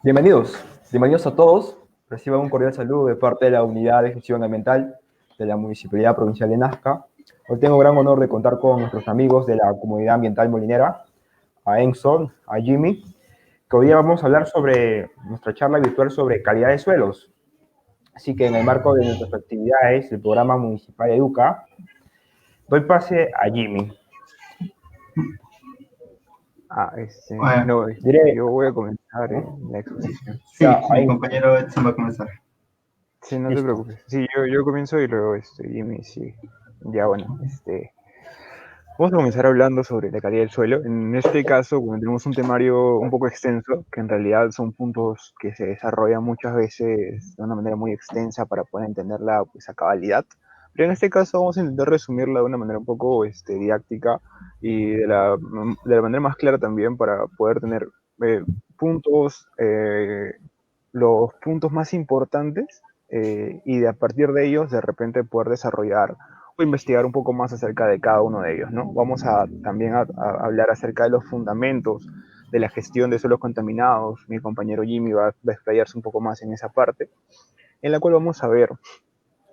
Bienvenidos a todos. Reciban un cordial saludo de parte de la Unidad de Gestión Ambiental de la Municipalidad Provincial de Nazca. Hoy tengo gran honor de contar con nuestros amigos de la Comunidad Ambiental Molinera, a Enzo, a Jimmy, que hoy día vamos a hablar sobre nuestra charla virtual sobre calidad de suelos. Así que en el marco de nuestras actividades, el programa municipal Educa, doy pase a Jimmy. Bueno, No, Diré, yo voy a comenzar ¿no? la exposición. sí, Ya, mi ahí, compañero Edson va a comenzar. Sí, no te listo. preocupes. Sí, yo comienzo y luego Jimmy, sí. Ya bueno, vamos a comenzar hablando sobre la calidad del suelo. En este caso, bueno, tenemos un temario un poco extenso, que en realidad son puntos que se desarrollan muchas veces de una manera muy extensa para poder entenderla pues, a cabalidad. Pero en este caso vamos a intentar resumirla de una manera un poco didáctica y de la manera más clara también para poder tener eh, puntos, los puntos más importantes y de a partir de ellos de repente poder desarrollar o investigar un poco más acerca de cada uno de ellos, ¿no? Vamos a también a hablar acerca de los fundamentos de la gestión de suelos contaminados. Mi compañero Jimmy va a explayarse un poco más en esa parte, en la cual vamos a ver,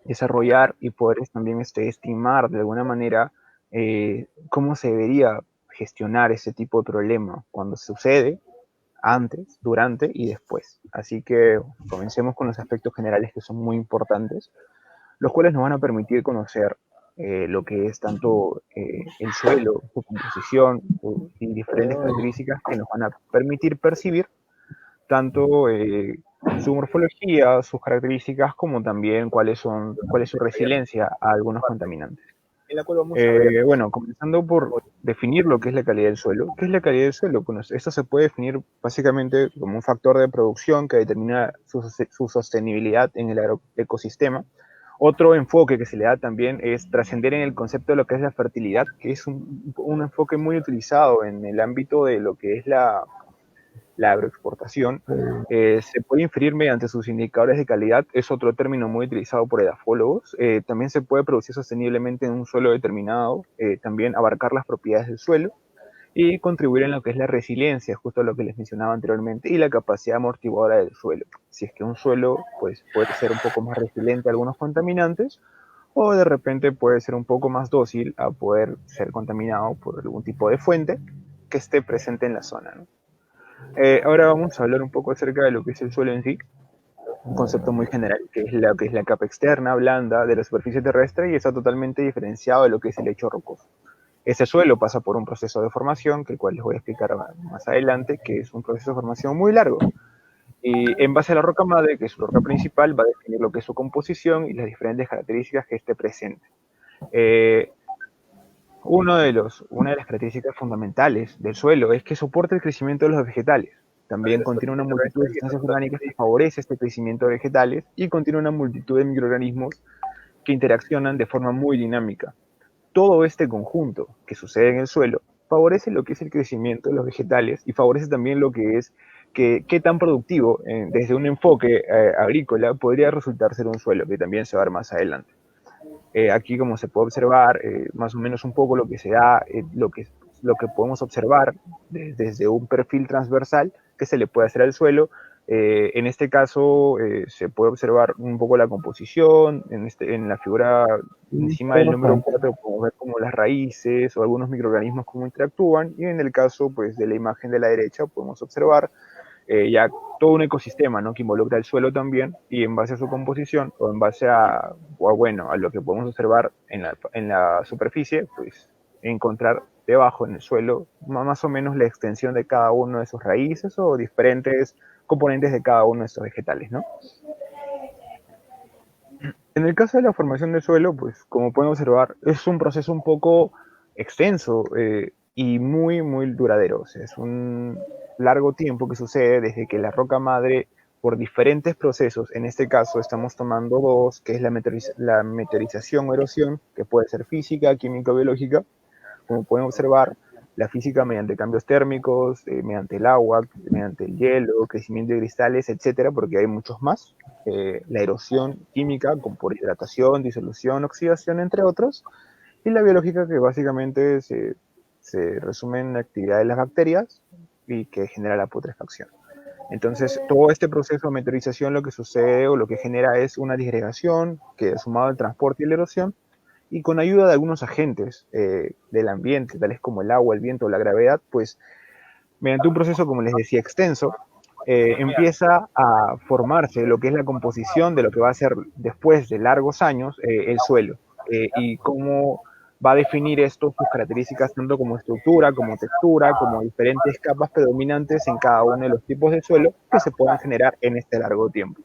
desarrollar y poder también estimar de alguna manera cómo se debería gestionar ese tipo de problema cuando sucede, antes, durante y después. Así que comencemos con los aspectos generales que son muy importantes, los cuales nos van a permitir conocer lo que es tanto el suelo, su composición y diferentes características que nos van a permitir percibir tanto su morfología, sus características, como también cuál es su resiliencia a algunos contaminantes. Bueno, comenzando por definir lo que es la calidad del suelo. ¿Qué es la calidad del suelo? Bueno, esto se puede definir básicamente como un factor de producción que determina su sostenibilidad en el ecosistema. Otro enfoque que se le da también es trascender en el concepto de lo que es la fertilidad, que es un enfoque muy utilizado en el ámbito de lo que es la agroexportación. Se puede inferir mediante sus indicadores de calidad, es otro término muy utilizado por edafólogos. También se puede producir sosteniblemente en un suelo determinado, también abarcar las propiedades del suelo y contribuir en lo que es la resiliencia, justo lo que les mencionaba anteriormente, y la capacidad amortiguadora del suelo. Si es que un suelo pues, puede ser un poco más resiliente a algunos contaminantes, o de repente puede ser un poco más dócil a poder ser contaminado por algún tipo de fuente que esté presente en la zona, ¿no? Ahora vamos a hablar un poco acerca de lo que es el suelo en sí, un concepto muy general, que es la capa externa, blanda, de la superficie terrestre y está totalmente diferenciado de lo que es el lecho rocoso. Ese suelo pasa por un proceso de formación, que el cual les voy a explicar más adelante, que es un proceso de formación muy largo. Y en base a la roca madre, que es su roca principal, va a definir lo que es su composición y las diferentes características que esté presente. Eh, una de las características fundamentales del suelo es que soporta el crecimiento de los vegetales. También contiene una multitud de sustancias orgánicas que favorece este crecimiento de vegetales y contiene una multitud de microorganismos que interaccionan de forma muy dinámica. Todo este conjunto que sucede en el suelo favorece lo que es el crecimiento de los vegetales y favorece también lo que es qué tan productivo desde un enfoque agrícola podría resultar ser un suelo, que también se va a ver más adelante. Aquí, como se puede observar, más o menos un poco lo que se da, lo que podemos observar desde un perfil transversal que se le puede hacer al suelo. En este caso, se puede observar un poco la composición. En la figura encima del número 4 podemos ver como las raíces o algunos microorganismos cómo interactúan. Y en el caso pues, de la imagen de la derecha podemos observar ya todo un ecosistema, ¿no? Que involucra el suelo también y en base a su composición o en base bueno, a lo que podemos observar en la superficie, pues encontrar debajo en el suelo más o menos la extensión de cada uno de sus raíces o diferentes componentes de cada uno de estos vegetales, ¿no? En el caso de la formación del suelo, pues como pueden observar, es un proceso un poco extenso y muy, muy duradero. O sea, es un largo tiempo que sucede desde que la roca madre, por diferentes procesos, en este caso estamos tomando dos, que es la meteorización o erosión, que puede ser física, química o biológica, como pueden observar, la física mediante cambios térmicos, mediante el agua, mediante el hielo, crecimiento de cristales, etcétera, porque hay muchos más. La erosión química, como por hidratación, disolución, oxidación, entre otros. Y la biológica, que básicamente se resume en la actividad de las bacterias y que genera la putrefacción. Entonces, todo este proceso de meteorización lo que sucede o lo que genera es una disgregación que, sumado al transporte y la erosión, y con ayuda de algunos agentes del ambiente, tales como el agua, el viento o la gravedad, pues mediante un proceso, como les decía, extenso, empieza a formarse lo que es la composición de lo que va a ser después de largos años el suelo, y cómo va a definir esto sus características tanto como estructura, como textura, como diferentes capas predominantes en cada uno de los tipos de suelo que se puedan generar en este largo tiempo.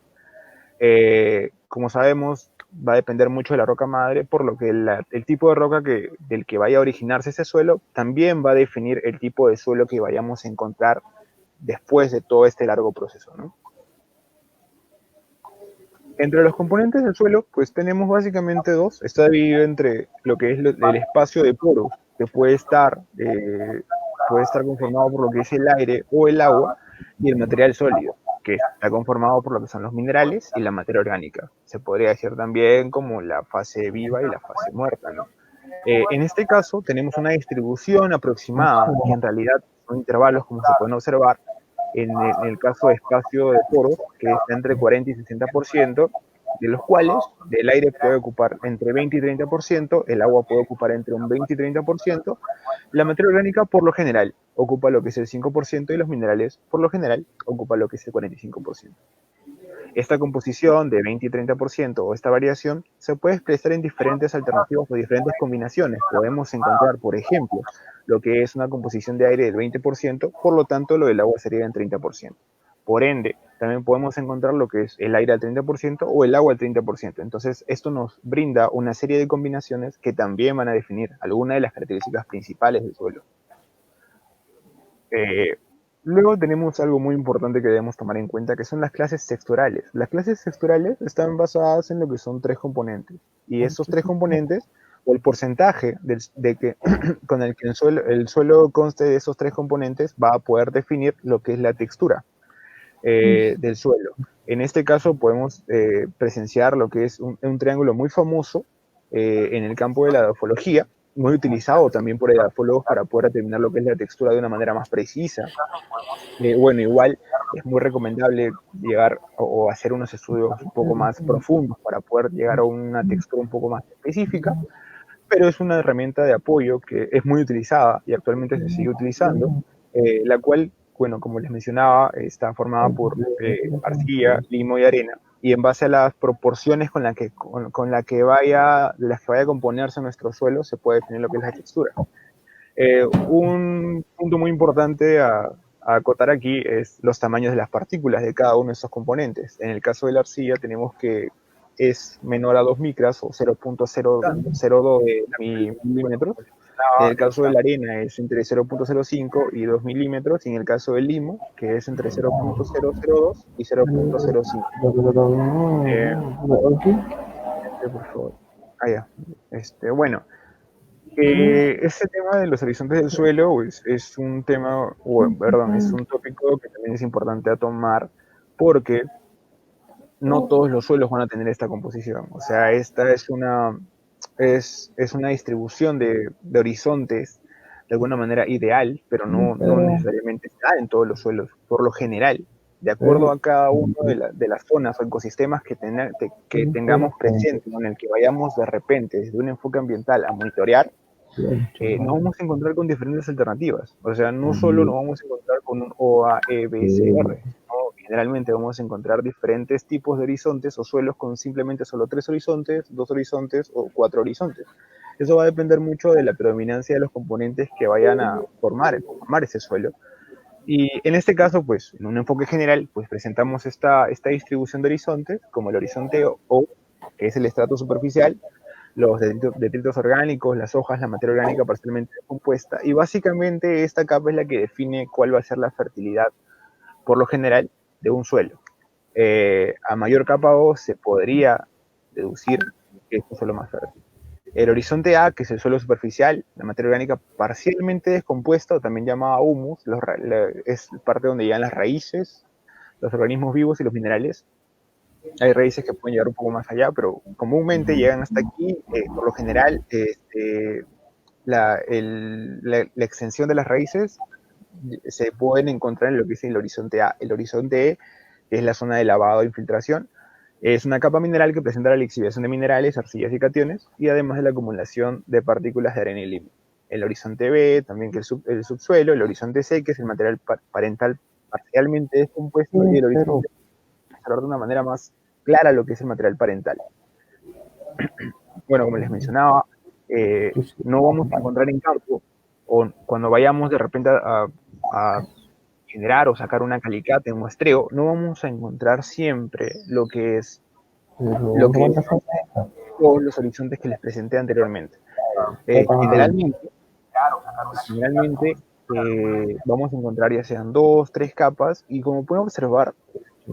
Como sabemos, va a depender mucho de la roca madre, por lo que el tipo de roca del que vaya a originarse ese suelo también va a definir el tipo de suelo que vayamos a encontrar después de todo este largo proceso, ¿no? Entre los componentes del suelo, pues tenemos básicamente dos. Está dividido entre lo que es el espacio de poros, que puede estar conformado por lo que es el aire o el agua, y el material sólido, que está conformado por lo que son los minerales y la materia orgánica. Se podría decir también como la fase viva y la fase muerta, ¿no? En este caso tenemos una distribución aproximada, que en realidad son intervalos, como se pueden observar, en el caso de espacio de poros, que está entre 40 y 60%, de los cuales el aire puede ocupar entre 20 y 30%, el agua puede ocupar entre un 20 y 30%, la materia orgánica por lo general ocupa lo que es el 5% y los minerales por lo general ocupa lo que es el 45%. Esta composición de 20 y 30% o esta variación se puede expresar en diferentes alternativas o diferentes combinaciones. Podemos encontrar, por ejemplo, lo que es una composición de aire del 20%, por lo tanto lo del agua sería en 30%. Por ende, también podemos encontrar lo que es el aire al 30% o el agua al 30%. Entonces, esto nos brinda una serie de combinaciones que también van a definir algunas de las características principales del suelo. Luego tenemos algo muy importante que debemos tomar en cuenta, que son las clases texturales. Las clases texturales están basadas en lo que son tres componentes. Y esos tres componentes, o el porcentaje con el que el suelo conste de esos tres componentes, va a poder definir lo que es la textura del suelo. En este caso podemos presenciar lo que es un triángulo muy famoso en el campo de la edafología, muy utilizado también por edafólogos para poder determinar lo que es la textura de una manera más precisa. Bueno, igual es muy recomendable llegar o hacer unos estudios un poco más profundos para poder llegar a una textura un poco más específica, pero es una herramienta de apoyo que es muy utilizada y actualmente se sigue utilizando, la cual, bueno, como les mencionaba, está formada por arcilla, limo y arena, y en base a las proporciones con las que vaya a componerse nuestro suelo, se puede definir lo que es la textura. Un punto muy importante a acotar aquí es los tamaños de las partículas de cada uno de estos componentes. En el caso de la arcilla tenemos que es menor a 2 micras o 0.002 milímetros. En el caso de la arena es entre 0.05 y 2 milímetros, y en el caso del limo, que es entre 0.002 y 0.05. Por favor. Bueno, este tema de los horizontes del suelo pues, es un tema, es un tópico que también es importante a tomar, porque no todos los suelos van a tener esta composición. O sea, esta es una distribución de horizontes de alguna manera ideal, pero no necesariamente está en todos los suelos. Por lo general, de acuerdo a cada una de las zonas o ecosistemas que tengamos presentes, en el que vayamos de repente desde un enfoque ambiental a monitorear, nos vamos a encontrar con diferentes alternativas. O sea, no solo nos vamos a encontrar con un OAEBSR, generalmente vamos a encontrar diferentes tipos de horizontes o suelos con simplemente solo 3 horizontes, 2 horizontes o 4 horizontes. Eso va a depender mucho de la predominancia de los componentes que vayan a formar ese suelo. Y en este caso, pues, en un enfoque general, pues presentamos esta distribución de horizontes, como el horizonte O, que es el estrato superficial, los detritos orgánicos, las hojas, la materia orgánica parcialmente compuesta, y básicamente esta capa es la que define cuál va a ser la fertilidad, por lo general, de un suelo. A mayor capa O se podría deducir que es un suelo más fértil. El horizonte A, que es el suelo superficial, la materia orgánica parcialmente descompuesta, o también llamada humus, es parte donde llegan las raíces, los organismos vivos y los minerales. Hay raíces que pueden llegar un poco más allá, pero comúnmente llegan hasta aquí. Por lo general, la extensión de las raíces se pueden encontrar en lo que es el horizonte A. El horizonte E, que es la zona de lavado e infiltración, es una capa mineral que presenta la lixiviación de minerales, arcillas y cationes, y además de la acumulación de partículas de arena y limo. El horizonte B, también que el subsuelo, el horizonte C, que es el material parental parcialmente descompuesto, y el horizonte hablar de una manera más clara lo que es el material parental. Bueno, como les mencionaba, no vamos a encontrar en campo, o cuando vayamos de repente a generar o sacar una calicata en muestreo, no vamos a encontrar siempre lo que es todos los horizontes que les presenté anteriormente. Generalmente vamos a encontrar ya sean 2, 3 capas, y como pueden observar,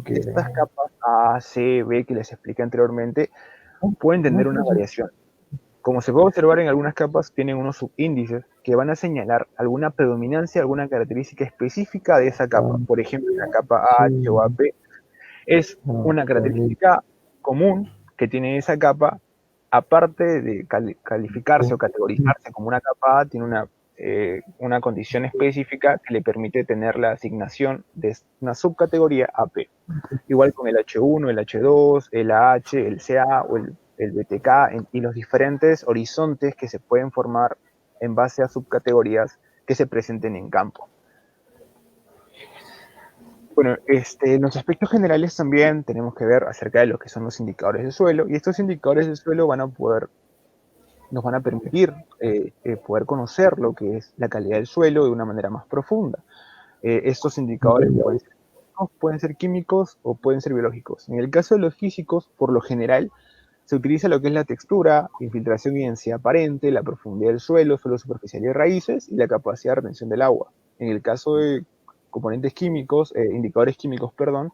estas capas A, C, B que les expliqué anteriormente pueden tener una variación. Como se puede observar, en algunas capas tienen unos subíndices que van a señalar alguna predominancia, alguna característica específica de esa capa. Por ejemplo, la capa H o AP es una característica común que tiene esa capa, aparte de calificarse o categorizarse como una capa A, tiene una condición específica que le permite tener la asignación de una subcategoría AP. Igual con el H1, el H2, el AH, el CA o el BTK y los diferentes horizontes que se pueden formar en base a subcategorías que se presenten en campo. Bueno, en los aspectos generales también tenemos que ver acerca de lo que son los indicadores de suelo, y estos indicadores de suelo nos van a permitir poder conocer lo que es la calidad del suelo de una manera más profunda. Estos indicadores pueden ser químicos o pueden ser biológicos. En el caso de los físicos, por lo general, se utiliza lo que es la textura, infiltración y densidad aparente, la profundidad del suelo, suelo superficial y raíces, y la capacidad de retención del agua. En el caso de componentes químicos, indicadores químicos, perdón,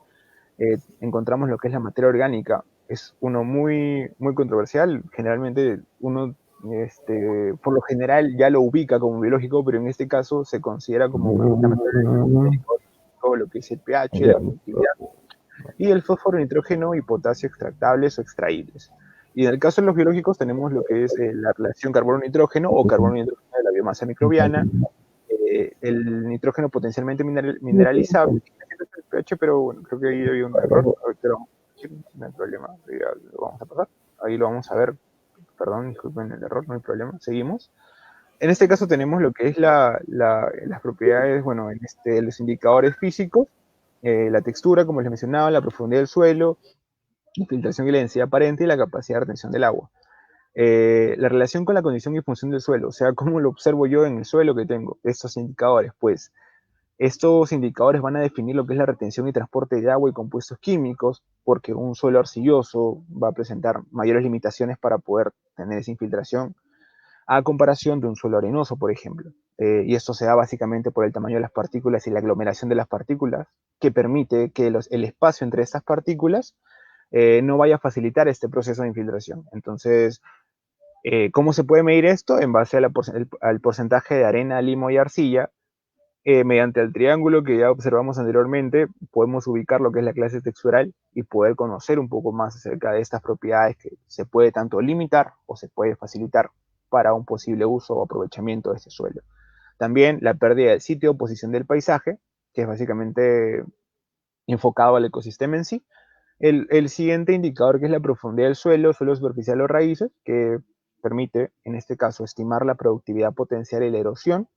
encontramos lo que es la materia orgánica. Es uno muy, muy controversial. Generalmente uno, por lo general, ya lo ubica como biológico, pero en este caso se considera como la materia orgánica, lo que es el pH, la conductividad, y el fósforo, nitrógeno y potasio extractables o extraíbles. Y en el caso de los biológicos tenemos lo que es la relación carbono-nitrógeno o carbono-nitrógeno de la biomasa microbiana, el nitrógeno potencialmente mineralizable, el pH, pero bueno, creo que ahí había un error, ahorita no hay problema, lo vamos a pasar, ahí lo vamos a ver, perdón, disculpen el error, no hay problema, seguimos. En este caso tenemos lo que es las propiedades, bueno, los indicadores físicos, la textura, como les mencionaba, la profundidad del suelo, la filtración y la densidad aparente y la capacidad de retención del agua. La relación con la condición y función del suelo, o sea, cómo lo observo yo en el suelo que tengo, estos indicadores, pues estos indicadores van a definir lo que es la retención y transporte de agua y compuestos químicos, porque un suelo arcilloso va a presentar mayores limitaciones para poder tener esa infiltración a comparación de un suelo arenoso, por ejemplo. Y esto se da básicamente por el tamaño de las partículas y la aglomeración de las partículas, que permite que el espacio entre estas partículas no vaya a facilitar este proceso de infiltración. Entonces, ¿cómo se puede medir esto? En base al porcentaje de arena, limo y arcilla. Mediante el triángulo que ya observamos anteriormente, podemos ubicar lo que es la clase textural y poder conocer un poco más acerca de estas propiedades que se puede tanto limitar o se puede facilitar para un posible uso o aprovechamiento de este suelo. También la pérdida del sitio o posición del paisaje, que es básicamente enfocado al ecosistema en sí. El siguiente indicador, que es la profundidad del suelo superficial o raíces, que permite, en este caso, estimar la productividad potencial y la erosión.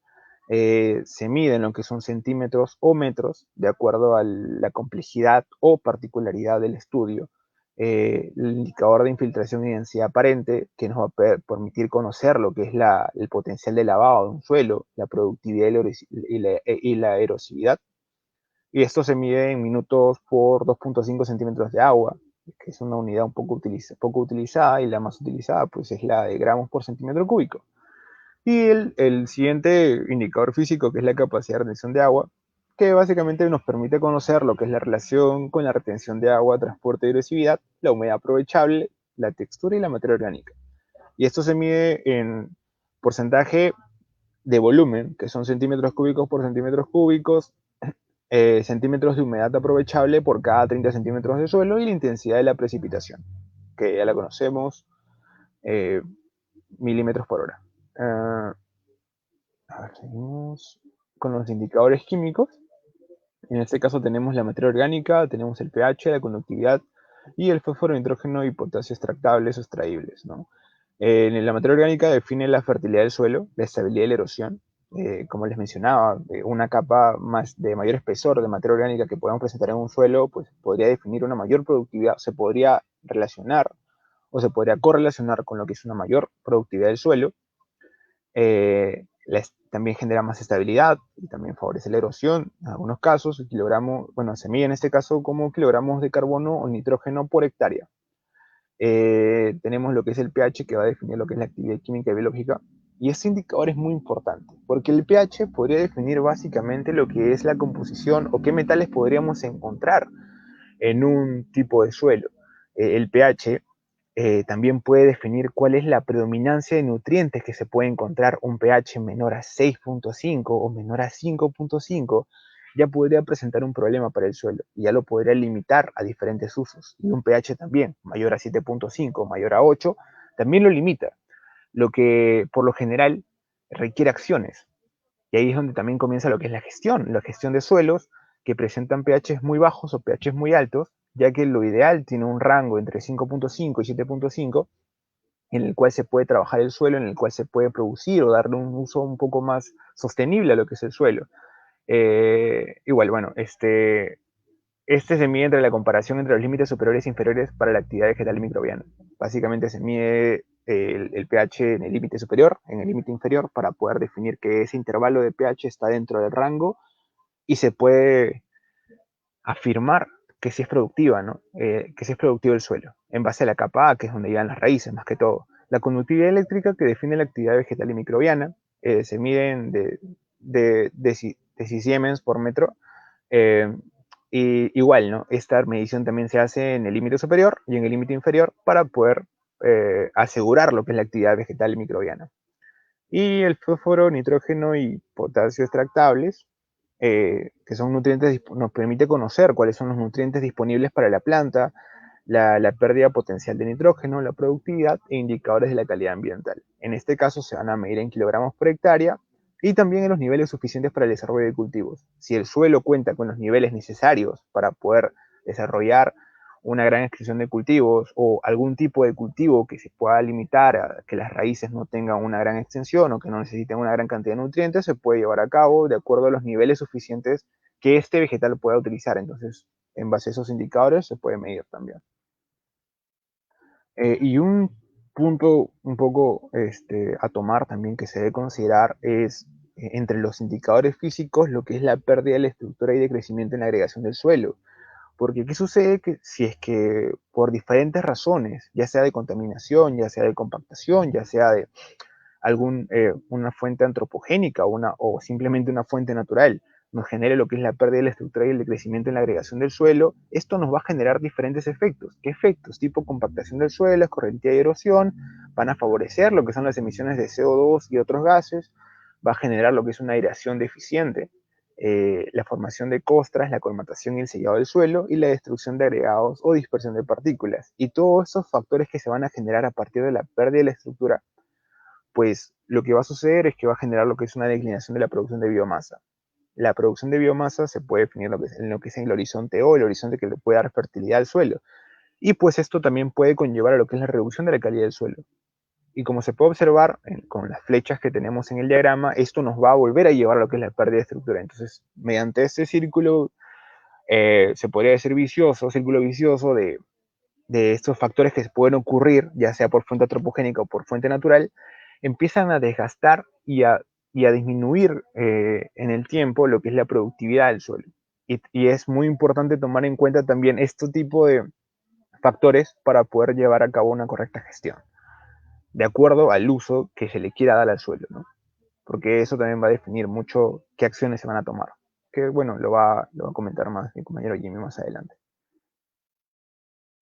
Se mide en lo que son centímetros o metros, de acuerdo a la complejidad o particularidad del estudio. El indicador de infiltración y densidad aparente, que nos va a permitir conocer lo que es el potencial de lavado de un suelo, la productividad y la erosividad. Y esto se mide en minutos por 2.5 centímetros de agua, que es una unidad un poco utilizada, y la más utilizada pues es la de gramos por centímetro cúbico. Y el siguiente indicador físico, que es la capacidad de retención de agua, que básicamente nos permite conocer lo que es la relación con la retención de agua, transporte y erosividad, la humedad aprovechable, la textura y la materia orgánica. Y esto se mide en porcentaje de volumen, que son centímetros cúbicos por centímetros cúbicos, centímetros de humedad aprovechable por cada 30 centímetros de suelo, y la intensidad de la precipitación, que ya la conocemos, milímetros por hora. A ver, seguimos. con los indicadores químicos. En este caso tenemos la materia orgánica, tenemos el pH, la conductividad y el fósforo, nitrógeno y potasio extractables o extraíbles, ¿no? En la materia orgánica define la fertilidad del suelo, la estabilidad y la erosión. Como les mencionaba, una capa más de mayor espesor de materia orgánica que podamos presentar en un suelo, pues podría definir una mayor productividad, se podría relacionar o se podría correlacionar con lo que es una mayor productividad del suelo. También genera más estabilidad y también favorece la erosión. En algunos casos, el kilogramo, bueno, se mide en este caso como kilogramos de carbono o nitrógeno por hectárea. Tenemos lo que es el pH, que va a definir lo que es la actividad química y biológica. Y este indicador es muy importante, porque el pH podría definir básicamente lo que es la composición o qué metales podríamos encontrar en un tipo de suelo. El pH también puede definir cuál es la predominancia de nutrientes que se puede encontrar. Un pH menor a 6.5 o menor a 5.5 ya podría presentar un problema para el suelo y ya lo podría limitar a diferentes usos. Y un pH también mayor a 7.5, mayor a 8, también lo limita, lo que por lo general requiere acciones. Y ahí es donde también comienza lo que es la gestión de suelos que presentan pHs muy bajos o pHs muy altos, ya que lo ideal tiene un rango entre 5.5 y 7.5, en el cual se puede trabajar el suelo, en el cual se puede producir o darle un uso un poco más sostenible a lo que es el suelo. Igual, bueno, este se mide entre la comparación entre los límites superiores e inferiores para la actividad vegetal y microbiana. Básicamente se mide el pH en el límite superior, en el límite inferior, para poder definir que ese intervalo de pH está dentro del rango y se puede afirmar que sí es productiva, ¿no? Que sí es productivo el suelo, en base a la capa A, que es donde llegan las raíces, más que todo. La conductividad eléctrica, que define la actividad vegetal y microbiana, se miden de Siemens por metro. Y igual, ¿no? Esta medición también se hace en el límite superior y en el límite inferior para poder asegurar lo que es la actividad vegetal y microbiana. Y el fósforo, nitrógeno y potasio extractables, que son nutrientes, nos permite conocer cuáles son los nutrientes disponibles para la planta, la pérdida potencial de nitrógeno, la productividad e indicadores de la calidad ambiental. En este caso se van a medir en kilogramos por hectárea y también en los niveles suficientes para el desarrollo de cultivos. Si el suelo cuenta con los niveles necesarios para poder desarrollar una gran extensión de cultivos o algún tipo de cultivo que se pueda limitar a que las raíces no tengan una gran extensión o que no necesiten una gran cantidad de nutrientes, se puede llevar a cabo de acuerdo a los niveles suficientes que este vegetal pueda utilizar. Entonces, en base a esos indicadores se puede medir también. Y un punto un poco a tomar también que se debe considerar es entre los indicadores físicos lo que es la pérdida de la estructura y de crecimiento en la agregación del suelo. Porque ¿qué sucede? Que si es que por diferentes razones, ya sea de contaminación, ya sea de compactación, ya sea de una fuente antropogénica o simplemente una fuente natural, nos genere lo que es la pérdida de la estructura y el decrecimiento en la agregación del suelo, esto nos va a generar diferentes efectos. ¿Qué efectos? Tipo compactación del suelo, escorrentía y erosión, van a favorecer lo que son las emisiones de CO2 y otros gases, va a generar lo que es una aireación deficiente, la formación de costras, la colmatación y el sellado del suelo y la destrucción de agregados o dispersión de partículas. Y todos esos factores que se van a generar a partir de la pérdida de la estructura, pues lo que va a suceder es que va a generar lo que es una declinación de la producción de biomasa. La producción de biomasa se puede definir en lo que es el horizonte O, el horizonte que le puede dar fertilidad al suelo. Y pues esto también puede conllevar a lo que es la reducción de la calidad del suelo. Y como se puede observar con las flechas que tenemos en el diagrama, esto nos va a volver a llevar a lo que es la pérdida de estructura. Entonces, mediante este círculo, se podría decir círculo vicioso de estos factores que se pueden ocurrir, ya sea por fuente antropogénica o por fuente natural, empiezan a desgastar y a disminuir en el tiempo lo que es la productividad del suelo. Y es muy importante tomar en cuenta también este tipo de factores para poder llevar a cabo una correcta gestión, de acuerdo al uso que se le quiera dar al suelo, ¿no? Porque eso también va a definir mucho qué acciones se van a tomar. Que bueno, lo va a comentar más mi compañero Jimmy más adelante.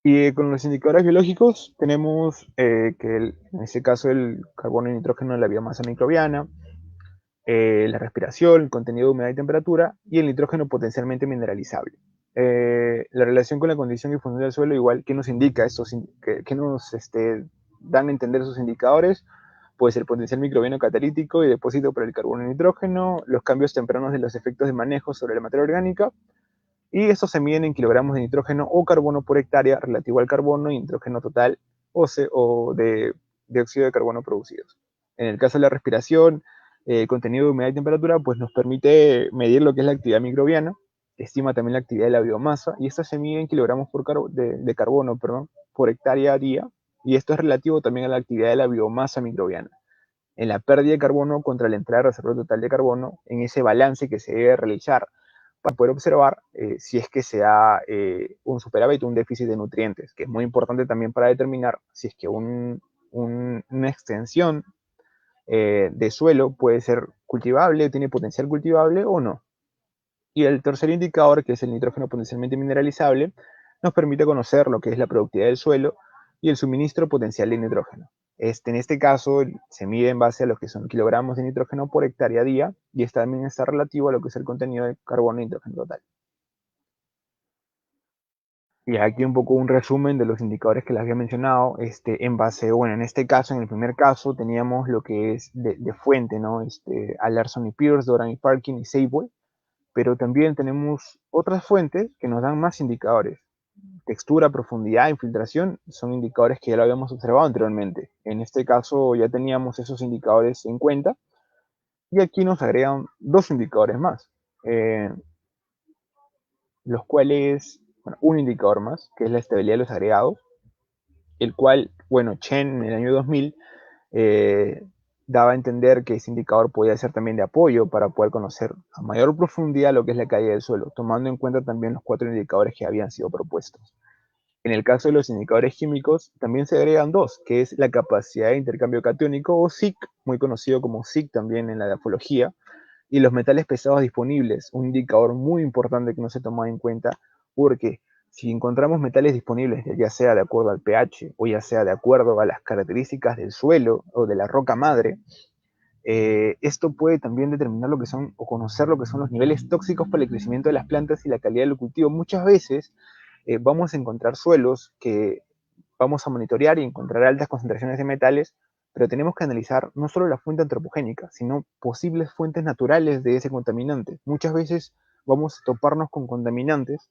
Y con los indicadores biológicos tenemos que en este caso el carbono y nitrógeno de la biomasa microbiana, la respiración, el contenido de humedad y temperatura, y el nitrógeno potencialmente mineralizable. La relación con la condición y función del suelo, igual, ¿qué nos indica estos, qué nos dan a entender esos indicadores? pues el potencial microbiano catalítico y depósito para el carbono y nitrógeno, los cambios tempranos de los efectos de manejo sobre la materia orgánica, y estos se miden en kilogramos de nitrógeno o carbono por hectárea relativo al carbono y nitrógeno total o de dióxido de carbono producidos. En el caso de la respiración, contenido de humedad y temperatura, pues nos permite medir lo que es la actividad microbiana, estima también la actividad de la biomasa, y esto se mide en kilogramos de carbono por hectárea día, y esto es relativo también a la actividad de la biomasa microbiana. En la pérdida de carbono contra la entrada de reservorio total de carbono, en ese balance que se debe realizar para poder observar si es que se da un superávit o un déficit de nutrientes, que es muy importante también para determinar si es que una extensión de suelo puede ser cultivable, tiene potencial cultivable o no. Y el tercer indicador, que es el nitrógeno potencialmente mineralizable, nos permite conocer lo que es la productividad del suelo y el suministro potencial de nitrógeno. En este caso se mide en base a lo que son kilogramos de nitrógeno por hectárea día, y también está relativo a lo que es el contenido de carbono y nitrógeno total. Y aquí un poco un resumen de los indicadores que les había mencionado, en base, bueno, en este caso, en el primer caso, teníamos lo que es de fuente, ¿no? Alerson y Pierce, Doran y Parkin y Savoy, pero también tenemos otras fuentes que nos dan más indicadores. Textura, profundidad, infiltración, son indicadores que ya lo habíamos observado anteriormente. En este caso ya teníamos esos indicadores en cuenta, y aquí nos agregan dos indicadores más, los cuales, bueno, un indicador más, que es la estabilidad de los agregados, el cual, bueno, Chen en el año 2000 daba a entender que ese indicador podía ser también de apoyo para poder conocer a mayor profundidad lo que es la caída del suelo, tomando en cuenta también los 4 indicadores que habían sido propuestos. En el caso de los indicadores químicos, también se agregan dos, que es la capacidad de intercambio catiónico, o SIC, muy conocido como SIC también en la grafología, y los metales pesados disponibles, un indicador muy importante que no se toma en cuenta, porque si encontramos metales disponibles, ya sea de acuerdo al pH o ya sea de acuerdo a las características del suelo o de la roca madre, esto puede también determinar lo que son, o conocer lo que son los niveles tóxicos para el crecimiento de las plantas y la calidad del cultivo. Muchas veces vamos a encontrar suelos que vamos a monitorear y encontrar altas concentraciones de metales, pero tenemos que analizar no solo la fuente antropogénica, sino posibles fuentes naturales de ese contaminante. Muchas veces vamos a toparnos con contaminantes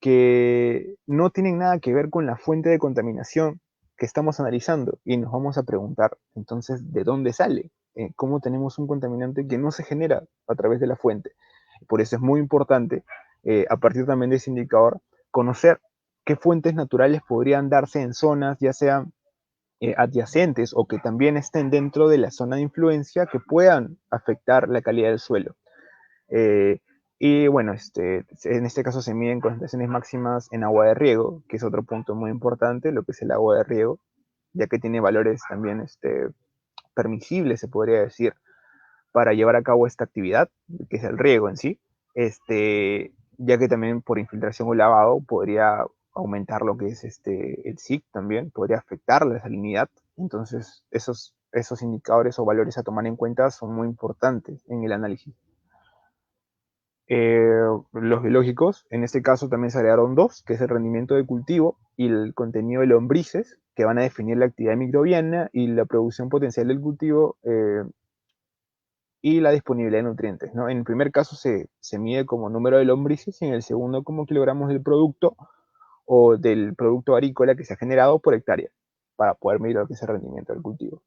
que no tienen nada que ver con la fuente de contaminación que estamos analizando, y nos vamos a preguntar entonces de dónde sale, cómo tenemos un contaminante que no se genera a través de la fuente. Por eso es muy importante, a partir también de ese indicador, conocer qué fuentes naturales podrían darse en zonas, ya sean adyacentes o que también estén dentro de la zona de influencia, que puedan afectar la calidad del suelo. Y bueno, en este caso se miden concentraciones máximas en agua de riego, que es otro punto muy importante, lo que es el agua de riego, ya que tiene valores también permisibles, se podría decir, para llevar a cabo esta actividad, que es el riego en sí, ya que también por infiltración o lavado podría aumentar lo que es el SIC también, podría afectar la salinidad. Entonces, esos indicadores o valores a tomar en cuenta son muy importantes en el análisis. Los biológicos, en este caso también se agregaron dos, que es el rendimiento de cultivo y el contenido de lombrices, que van a definir la actividad microbiana y la producción potencial del cultivo, y la disponibilidad de nutrientes, ¿no? En el primer caso se mide como número de lombrices, y en el segundo como kilogramos del producto o del producto agrícola que se ha generado por hectárea, para poder medir lo que es el rendimiento del cultivo.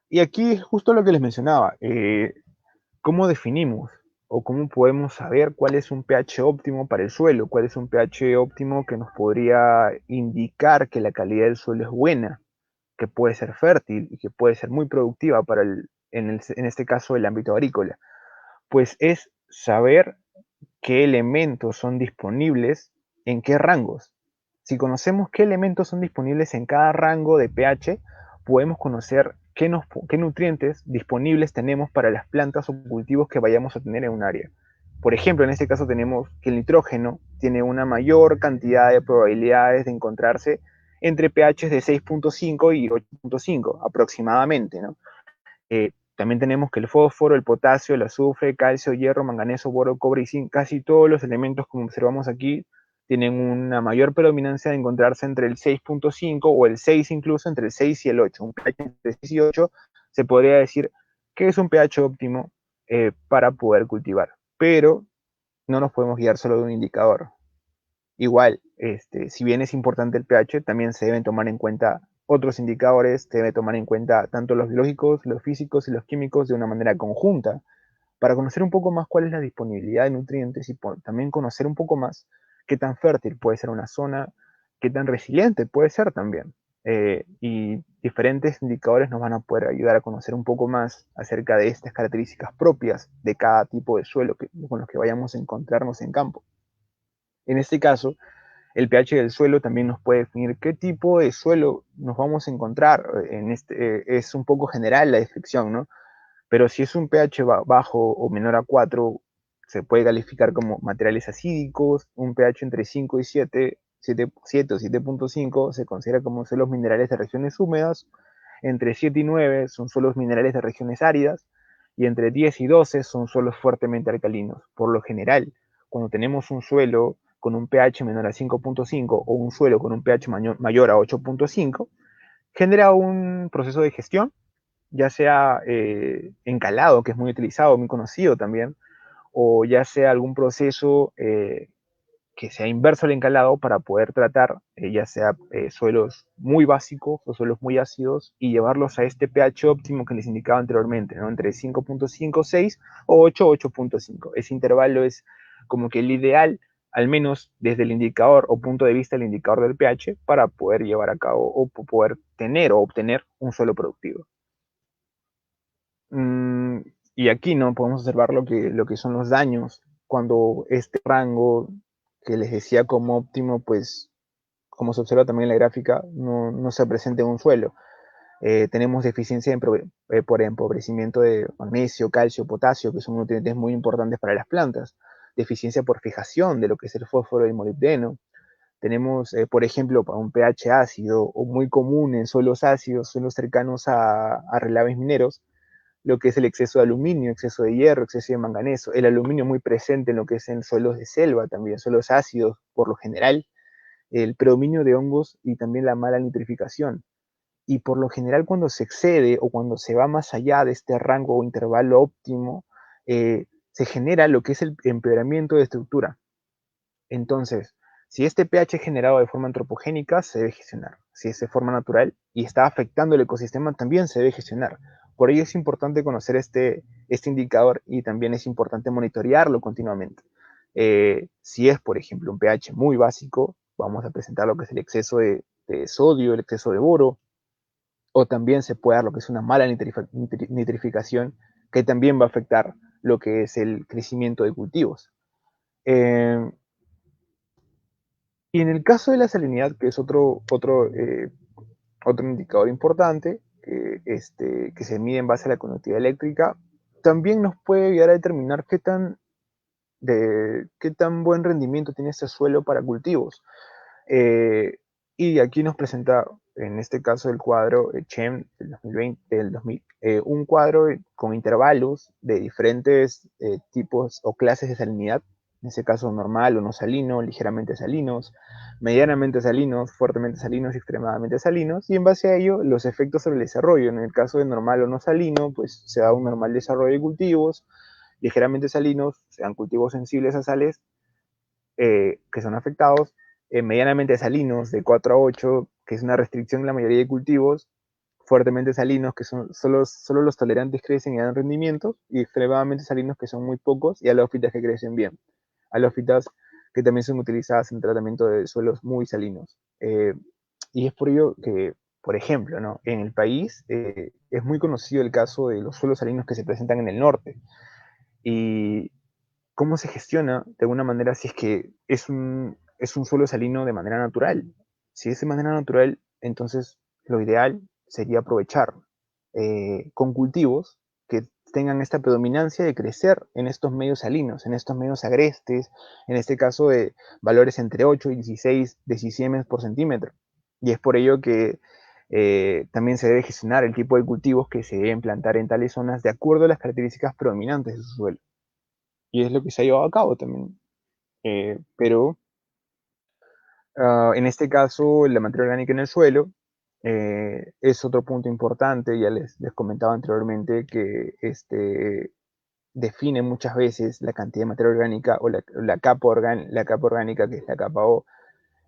Y aquí es justo lo que les mencionaba, ¿cómo definimos o cómo podemos saber cuál es un pH óptimo para el suelo? ¿Cuál es un pH óptimo que nos podría indicar que la calidad del suelo es buena, que puede ser fértil y que puede ser muy productiva para en este caso el ámbito agrícola? Pues es saber qué elementos son disponibles en qué rangos. Si conocemos qué elementos son disponibles en cada rango de pH, podemos conocer qué nutrientes disponibles tenemos para las plantas o cultivos que vayamos a tener en un área. Por ejemplo, en este caso tenemos que el nitrógeno tiene una mayor cantidad de probabilidades de encontrarse entre pHs de 6.5 y 8.5 aproximadamente, ¿no? También tenemos que el fósforo, el potasio, el azufre, calcio, hierro, manganeso, boro, cobre y zinc, casi todos los elementos, como observamos aquí, tienen una mayor predominancia de encontrarse entre el 6.5 o el 6 incluso, entre el 6 y el 8. Un pH entre 6 y 8 se podría decir que es un pH óptimo para poder cultivar. Pero no nos podemos guiar solo de un indicador. Igual, si bien es importante el pH, también se deben tomar en cuenta otros indicadores, se debe tomar en cuenta tanto los biológicos, los físicos y los químicos de una manera conjunta, para conocer un poco más cuál es la disponibilidad de nutrientes y también conocer un poco más qué tan fértil puede ser una zona, qué tan resiliente puede ser también. Y diferentes indicadores nos van a poder ayudar a conocer un poco más acerca de estas características propias de cada tipo de suelo con los que vayamos a encontrarnos en campo. En este caso, el pH del suelo también nos puede definir qué tipo de suelo nos vamos a encontrar. Es un poco general la descripción, ¿no? Pero si es un pH bajo o menor a 4, se puede calificar como materiales acídicos. Un pH entre 5 y 7, 7 o 7.5 se considera como suelos minerales de regiones húmedas. Entre 7 y 9 son suelos minerales de regiones áridas. Y entre 10 y 12 son suelos fuertemente alcalinos. Por lo general, cuando tenemos un suelo con un pH menor a 5.5 o un suelo con un pH mayor a 8.5, genera un proceso de gestión, ya sea encalado, que es muy utilizado, muy conocido también, o ya sea algún proceso que sea inverso al encalado para poder tratar ya sea suelos muy básicos o suelos muy ácidos y llevarlos a este pH óptimo que les indicaba anteriormente, ¿no? Entre 5.5, 6 o 8, 8.5. Ese intervalo es como que el ideal, al menos desde el indicador o punto de vista del indicador del pH, para poder llevar a cabo o poder tener o obtener un suelo productivo. Y aquí no podemos observar lo que son los daños cuando este rango que les decía como óptimo, pues como se observa también en la gráfica, no se presenta en un suelo. Tenemos deficiencia por empobrecimiento de magnesio, calcio, potasio, que son nutrientes muy importantes para las plantas. Deficiencia por fijación de lo que es el fósforo y el molibdeno. Tenemos, por ejemplo, para un pH ácido o muy común en suelos ácidos, suelos cercanos a relaves mineros, lo que es el exceso de aluminio, exceso de hierro, exceso de manganeso. El aluminio muy presente en lo que es en suelos de selva también, suelos ácidos por lo general, el predominio de hongos y también la mala nitrificación. Y por lo general cuando se excede o cuando se va más allá de este rango o intervalo óptimo, se genera lo que es el empeoramiento de estructura. Entonces, si este pH es generado de forma antropogénica, se debe gestionar. Si es de forma natural y está afectando el ecosistema, también se debe gestionar. Por ello es importante conocer este indicador y también es importante monitorearlo continuamente. Si es, por ejemplo, un pH muy básico, vamos a presentar lo que es el exceso de sodio, el exceso de boro, o también se puede dar lo que es una mala nitrificación, que también va a afectar lo que es el crecimiento de cultivos. Y en el caso de la salinidad, que es otro indicador importante, que se mide en base a la conductividad eléctrica, también nos puede ayudar a determinar qué tan buen rendimiento tiene este suelo para cultivos. Y aquí nos presenta, en este caso, el cuadro CHEM del 2020, un cuadro con intervalos de diferentes tipos o clases de salinidad, en este caso normal o no salino, ligeramente salinos, medianamente salinos, fuertemente salinos y extremadamente salinos, y en base a ello los efectos sobre el desarrollo. En el caso de normal o no salino, pues se da un normal desarrollo de cultivos, ligeramente salinos, se dan cultivos sensibles a sales que son afectados, medianamente salinos de 4 a 8, que es una restricción en la mayoría de cultivos, fuertemente salinos, que son solo los tolerantes crecen y dan rendimientos, y extremadamente salinos, que son muy pocos, y halófitas que crecen bien. Halófitas que también son utilizadas en tratamiento de suelos muy salinos. Y es por ello que, por ejemplo, ¿no? En el país es muy conocido el caso de los suelos salinos que se presentan en el norte. Y cómo se gestiona de alguna manera si es que es un suelo salino de manera natural. Si es de manera natural, entonces lo ideal sería aprovechar con cultivos que tengan esta predominancia de crecer en estos medios salinos, en estos medios agrestes, en este caso de valores entre 8 y 16 decisemes por centímetro. Y es por ello que también se debe gestionar el tipo de cultivos que se deben plantar en tales zonas de acuerdo a las características predominantes de su suelo. Y es lo que se ha llevado a cabo también. Pero En este caso, la materia orgánica en el suelo es otro punto importante. Ya les comentaba anteriormente que define muchas veces la cantidad de materia orgánica o la capa orgánica, que es la capa O.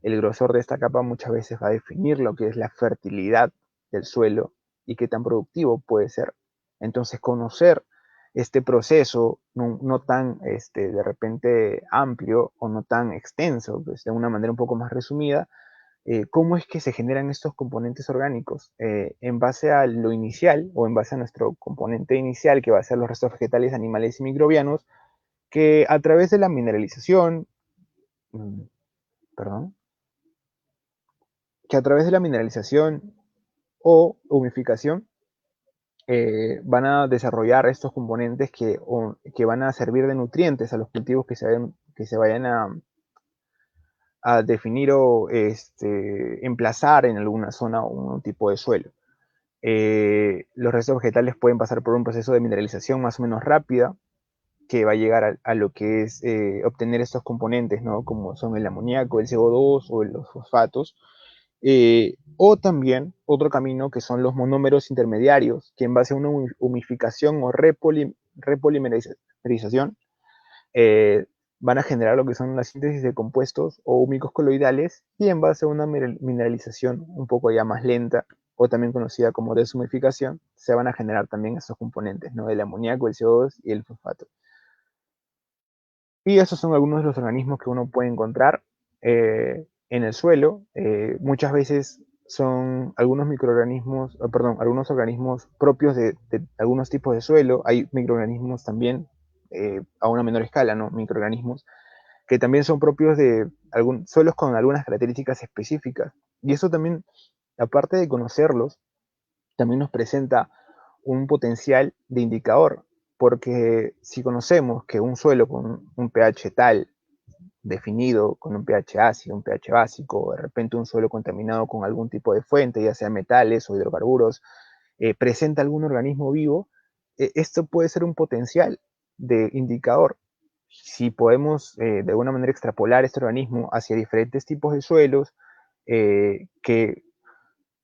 El grosor de esta capa muchas veces va a definir lo que es la fertilidad del suelo y qué tan productivo puede ser. Entonces, conocer este proceso no tan de repente amplio o no tan extenso, pues de una manera un poco más resumida, cómo es que se generan estos componentes orgánicos en base a lo inicial o en base a nuestro componente inicial, que va a ser los restos vegetales, animales y microbianos, que a través de la mineralización, perdón, que a través de la mineralización o humificación van a desarrollar estos componentes que van a servir de nutrientes a los cultivos que se vayan a definir o emplazar en alguna zona o un tipo de suelo. Los restos vegetales pueden pasar por un proceso de mineralización más o menos rápida, que va a llegar a lo que es obtener estos componentes, ¿no? Como son el amoníaco, el CO2 o los fosfatos. O también otro camino que son los monómeros intermediarios, que en base a una humificación o repolimerización van a generar lo que son la síntesis de compuestos o húmicos coloidales, y en base a una mineralización un poco ya más lenta, o también conocida como deshumificación, se van a generar también estos componentes, ¿no? El amoníaco, el CO2 y el fosfato. Y esos son algunos de los organismos que uno puede encontrar en el suelo. Muchas veces son algunos microorganismos, perdón, algunos organismos propios de algunos tipos de suelo. Hay microorganismos también a una menor escala, ¿no? Microorganismos que también son propios de suelos con algunas características específicas. Y eso también, aparte de conocerlos, también nos presenta un potencial de indicador, porque si conocemos que un suelo con un pH tal definido, con un pH ácido, un pH básico, o de repente un suelo contaminado con algún tipo de fuente, ya sea metales o hidrocarburos, presenta algún organismo vivo, esto puede ser un potencial de indicador. Si podemos de alguna manera extrapolar este organismo hacia diferentes tipos de suelos, que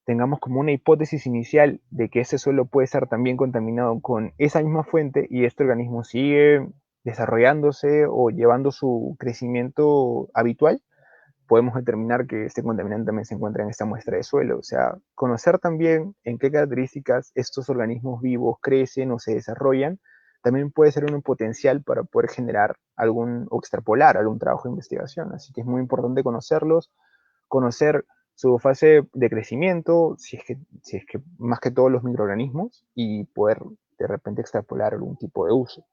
tengamos como una hipótesis inicial de que ese suelo puede estar también contaminado con esa misma fuente y este organismo sigue desarrollándose o llevando su crecimiento habitual, podemos determinar que este contaminante también se encuentra en esta muestra de suelo. O sea, conocer también en qué características estos organismos vivos crecen o se desarrollan, también puede ser un potencial para poder generar o extrapolar algún trabajo de investigación. Así que es muy importante conocerlos, conocer su fase de crecimiento, si es que más que todos los microorganismos, y poder de repente extrapolar algún tipo de uso.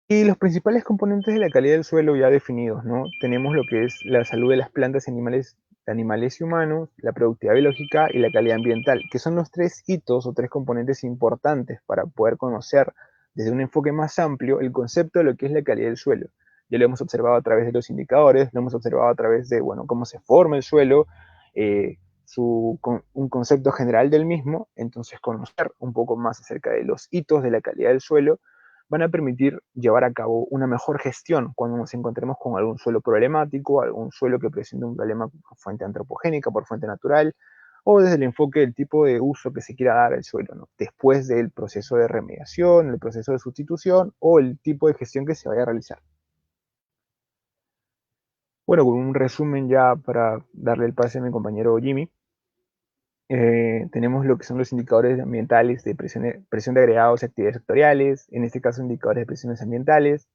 Y los principales componentes de la calidad del suelo ya definidos, ¿no? Tenemos lo que es la salud de las plantas, animales y humanos, la productividad biológica y la calidad ambiental, que son los tres hitos o tres componentes importantes para poder conocer desde un enfoque más amplio el concepto de lo que es la calidad del suelo. Ya lo hemos observado a través de los indicadores, lo hemos observado a través de, bueno, cómo se forma el suelo, un concepto general del mismo. Entonces conocer un poco más acerca de los hitos de la calidad del suelo van a permitir llevar a cabo una mejor gestión cuando nos encontremos con algún suelo problemático, algún suelo que presente un problema por fuente antropogénica, por fuente natural, o desde el enfoque del tipo de uso que se quiera dar al suelo, ¿no? Después del proceso de remediación, el proceso de sustitución o el tipo de gestión que se vaya a realizar. Bueno, con un resumen ya para darle el pase a mi compañero Jimmy, tenemos lo que son los indicadores ambientales de presión de agregados y actividades sectoriales, en este caso indicadores de presiones ambientales,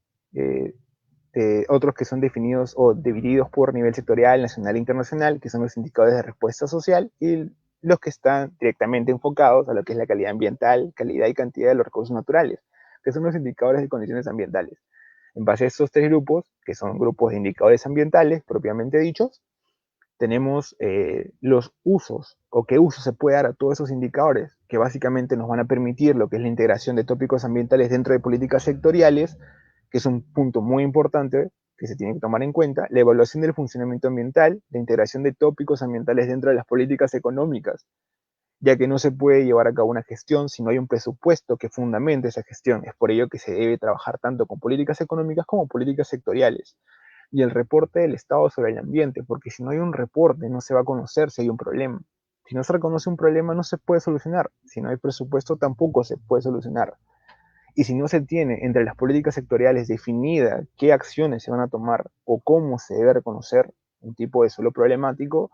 otros que son definidos o divididos por nivel sectorial, nacional e internacional, que son los indicadores de respuesta social, y los que están directamente enfocados a lo que es la calidad ambiental, calidad y cantidad de los recursos naturales, que son los indicadores de condiciones ambientales. En base a estos tres grupos, que son grupos de indicadores ambientales propiamente dichos, tenemos los usos o qué uso se puede dar a todos esos indicadores, que básicamente nos van a permitir lo que es la integración de tópicos ambientales dentro de políticas sectoriales, que es un punto muy importante que se tiene que tomar en cuenta, la evaluación del funcionamiento ambiental, la integración de tópicos ambientales dentro de las políticas económicas, ya que no se puede llevar a cabo una gestión si no hay un presupuesto que fundamente esa gestión. Es por ello que se debe trabajar tanto con políticas económicas como políticas sectoriales. y el reporte del Estado sobre el ambiente, porque si no hay un reporte no se va a conocer si hay un problema. Si no se reconoce un problema no se puede solucionar, si no hay presupuesto tampoco se puede solucionar. Y si no se tiene entre las políticas sectoriales definida qué acciones se van a tomar o cómo se debe reconocer un tipo de suelo problemático,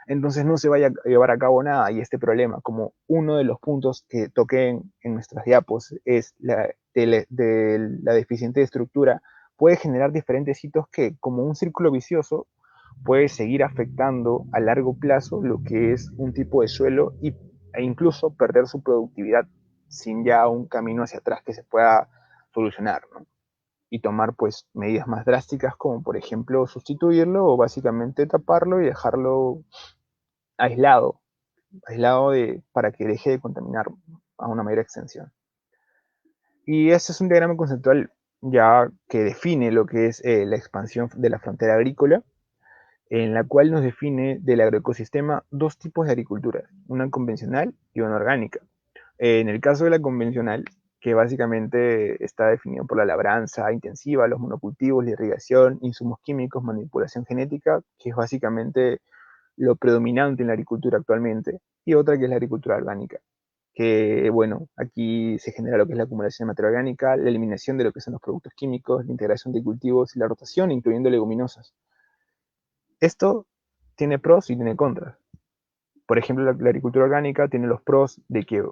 entonces no se vaya a llevar a cabo nada. Y este problema, como uno de los puntos que toqué en nuestras diapos, es de la deficiente estructura, puede generar diferentes hitos que, como un círculo vicioso, puede seguir afectando a largo plazo lo que es un tipo de suelo e incluso perder su productividad sin ya un camino hacia atrás que se pueda solucionar, ¿no? Y tomar pues medidas más drásticas como por ejemplo sustituirlo o básicamente taparlo y dejarlo aislado, para que deje de contaminar a una mayor extensión. Y ese es un diagrama conceptual ya que define lo que es la expansión de la frontera agrícola, en la cual nos define del agroecosistema dos tipos de agricultura, una convencional y una orgánica. En el caso de la convencional, que básicamente está definido por la labranza intensiva, los monocultivos, la irrigación, insumos químicos, manipulación genética, que es básicamente lo predominante en la agricultura actualmente, y otra que es la agricultura orgánica, que bueno, aquí se genera lo que es la acumulación de materia orgánica, la eliminación de lo que son los productos químicos, la integración de cultivos y la rotación, incluyendo leguminosas. Esto tiene pros y tiene contras. Por ejemplo, la agricultura orgánica tiene los pros de que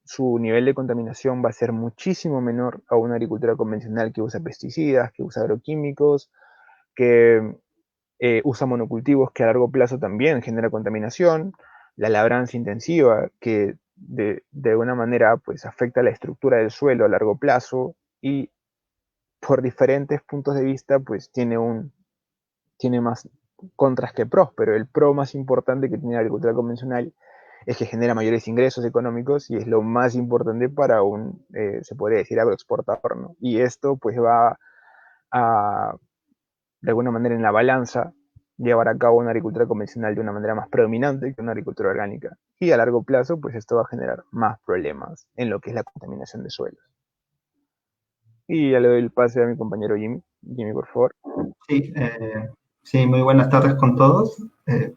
su nivel de contaminación va a ser muchísimo menor a una agricultura convencional que usa pesticidas, que usa agroquímicos, que usa monocultivos que a largo plazo también genera contaminación, la labranza intensiva que de alguna manera pues afecta la estructura del suelo a largo plazo y por diferentes puntos de vista pues tiene más contras que pros, pero el pro más importante que tiene la agricultura convencional es que genera mayores ingresos económicos y es lo más importante para se podría decir, agroexportador, ¿no? Y esto pues va a, de alguna manera en la balanza, llevar a cabo una agricultura convencional de una manera más predominante que una agricultura orgánica. Y a largo plazo pues esto va a generar más problemas en lo que es la contaminación de suelos. Y ya le doy el pase a mi compañero Jimmy. Jimmy, por favor. Sí, sí, muy buenas tardes con todos.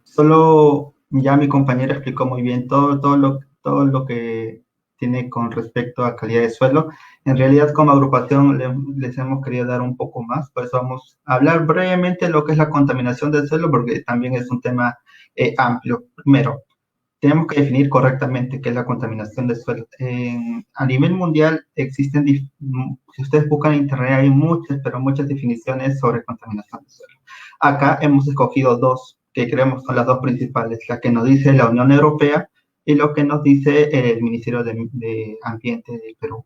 Solo ya mi compañero explicó muy bien todo lo que tiene con respecto a calidad de suelo. En realidad, como agrupación, les hemos querido dar un poco más, por eso vamos a hablar brevemente de lo que es la contaminación del suelo, porque también es un tema amplio. Primero, tenemos que definir correctamente qué es la contaminación del suelo. A nivel mundial existen, si ustedes buscan en internet, hay muchas, pero muchas definiciones sobre contaminación del suelo. Acá hemos escogido dos que creemos son las dos principales, la que nos dice la Unión Europea y lo que nos dice el Ministerio de Ambiente de Perú.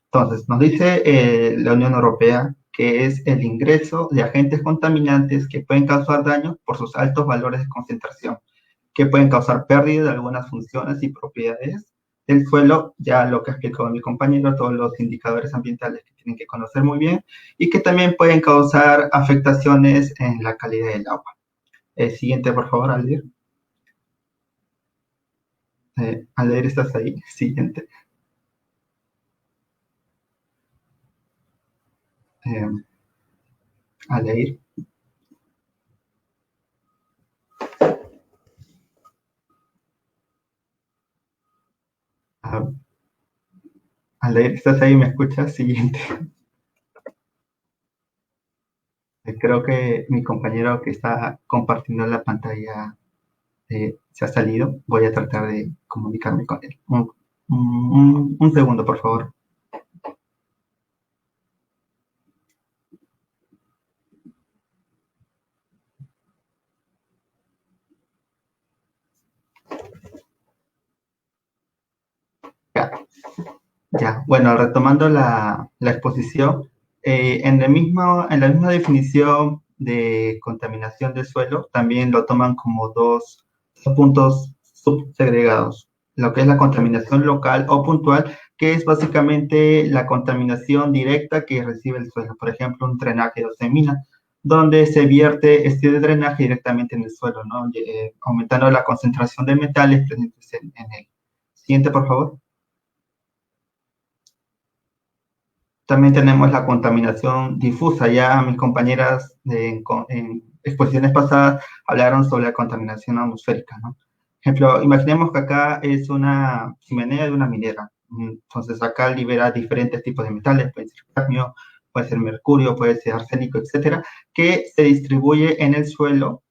Entonces, nos dice la Unión Europea que es el ingreso de agentes contaminantes que pueden causar daño por sus altos valores de concentración, que pueden causar pérdida de algunas funciones y propiedades del suelo, ya lo que ha explicado mi compañero, todos los indicadores ambientales que tienen que conocer muy bien, y que también pueden causar afectaciones en la calidad del agua. Siguiente, por favor, Aldir. Aldir, ¿estás ahí? Siguiente. Aldir. Aldair, ¿estás ahí? ¿Me escuchas? Siguiente. Creo que mi compañero que está compartiendo la pantalla se ha salido. Voy a tratar de comunicarme con él. Un segundo, por favor. Ya, bueno, retomando la exposición, en la misma definición de contaminación del suelo, también lo toman como dos puntos subsegregados, lo que es la contaminación local o puntual, que es básicamente la contaminación directa que recibe el suelo, por ejemplo, un drenaje o semina, donde se vierte este drenaje directamente en el suelo, ¿no? Aumentando la concentración de metales presentes en él. Siguiente, por favor. También tenemos la contaminación difusa. Ya mis compañeras en exposiciones pasadas hablaron sobre la contaminación atmosférica, ¿no? Ejemplo, imaginemos que acá es una chimenea de una minera. Entonces acá libera diferentes tipos de metales, puede ser cadmio, puede ser mercurio, puede ser arsénico, etcétera, que se distribuye en el suelo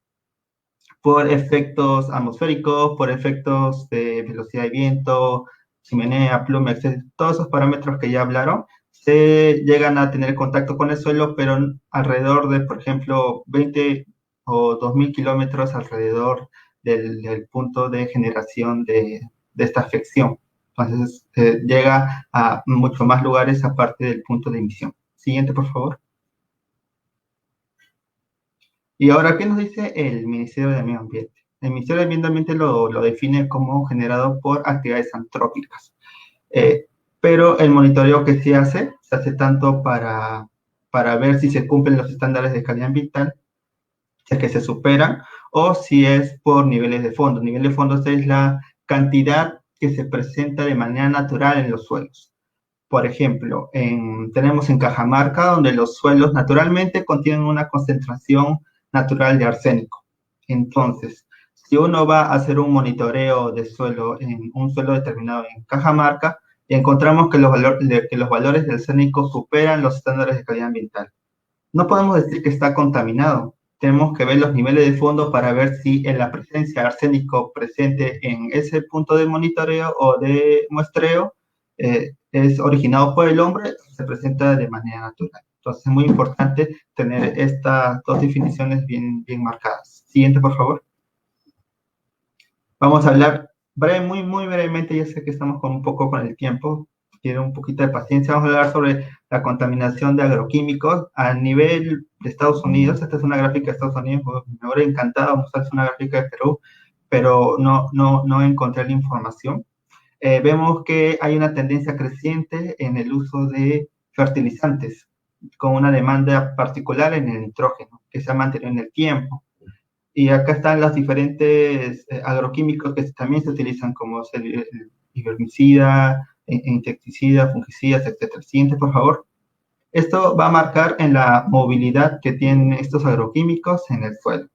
por efectos atmosféricos, por efectos de velocidad de viento, chimenea, pluma, etcétera. Todos esos parámetros que ya hablaron se llegan a tener contacto con el suelo, pero alrededor de, por ejemplo, 20 o 2000 kilómetros alrededor del punto de generación de esta afección. Entonces, llega a muchos más lugares aparte del punto de emisión. Siguiente, por favor. Y ahora, ¿qué nos dice el Ministerio de Medio Ambiente? El Ministerio de Medio Ambiente lo define como generado por actividades antrópicas. Pero el monitoreo que se hace tanto para ver si se cumplen los estándares de calidad ambiental, si es que se superan, o si es por niveles de fondo. Nivel de fondo es la cantidad que se presenta de manera natural en los suelos. Por ejemplo, tenemos en Cajamarca, donde los suelos naturalmente contienen una concentración natural de arsénico. Entonces, si uno va a hacer un monitoreo de suelo en un suelo determinado en Cajamarca, encontramos que los valores de arsénico superan los estándares de calidad ambiental. No podemos decir que está contaminado. Tenemos que ver los niveles de fondo para ver si en la presencia de arsénico presente en ese punto de monitoreo o de muestreo es originado por el hombre, se presenta de manera natural. Entonces es muy importante tener estas dos definiciones bien marcadas. Siguiente, por favor. Vamos a hablar muy brevemente, ya sé que estamos un poco con el tiempo, quiero un poquito de paciencia. Vamos a hablar sobre la contaminación de agroquímicos a nivel de Estados Unidos. Esta es una gráfica de Estados Unidos, me hubiera encantado mostrarles una gráfica de Perú, pero no encontré la información. Vemos que hay una tendencia creciente en el uso de fertilizantes, con una demanda particular en el nitrógeno, que se ha mantenido en el tiempo. Y acá están los diferentes agroquímicos que también se utilizan, como el herbicida, insecticida, fungicidas, etc. Siguiente, por favor. Esto va a marcar en la movilidad que tienen estos agroquímicos en el suelo.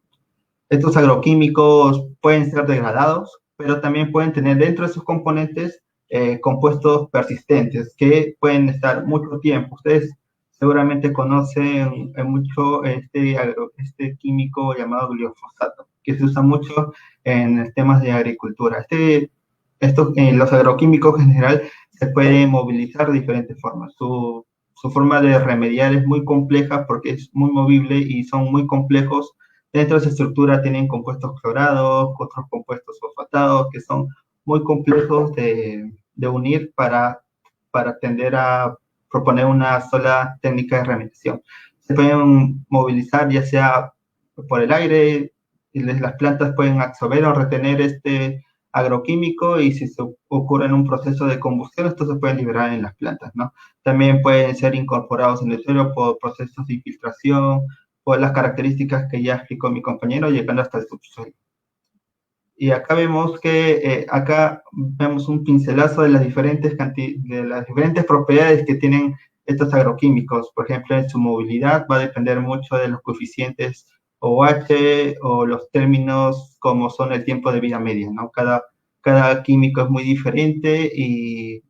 Estos agroquímicos pueden ser degradados, pero también pueden tener dentro de sus componentes compuestos persistentes que pueden estar mucho tiempo. Ustedes seguramente conocen mucho este químico llamado glifosato, que se usa mucho en temas de agricultura. Los agroquímicos en general se pueden movilizar de diferentes formas. Su forma de remediar es muy compleja porque es muy movible y son muy complejos. Dentro de esa estructura tienen compuestos clorados, otros compuestos fosfatados, que son muy complejos de unir para tender a proponer una sola técnica de remediación. Se pueden movilizar ya sea por el aire, y las plantas pueden absorber o retener este agroquímico, y si se ocurre en un proceso de combustión, esto se puede liberar en las plantas, ¿no? También pueden ser incorporados en el suelo por procesos de infiltración, por las características que ya explicó mi compañero, llegando hasta el subsuelo. Y acá vemos acá vemos un pincelazo de las diferentes propiedades que tienen estos agroquímicos. Por ejemplo, en su movilidad va a depender mucho de los coeficientes OH o los términos como son el tiempo de vida media, ¿no? Cada químico es muy diferente y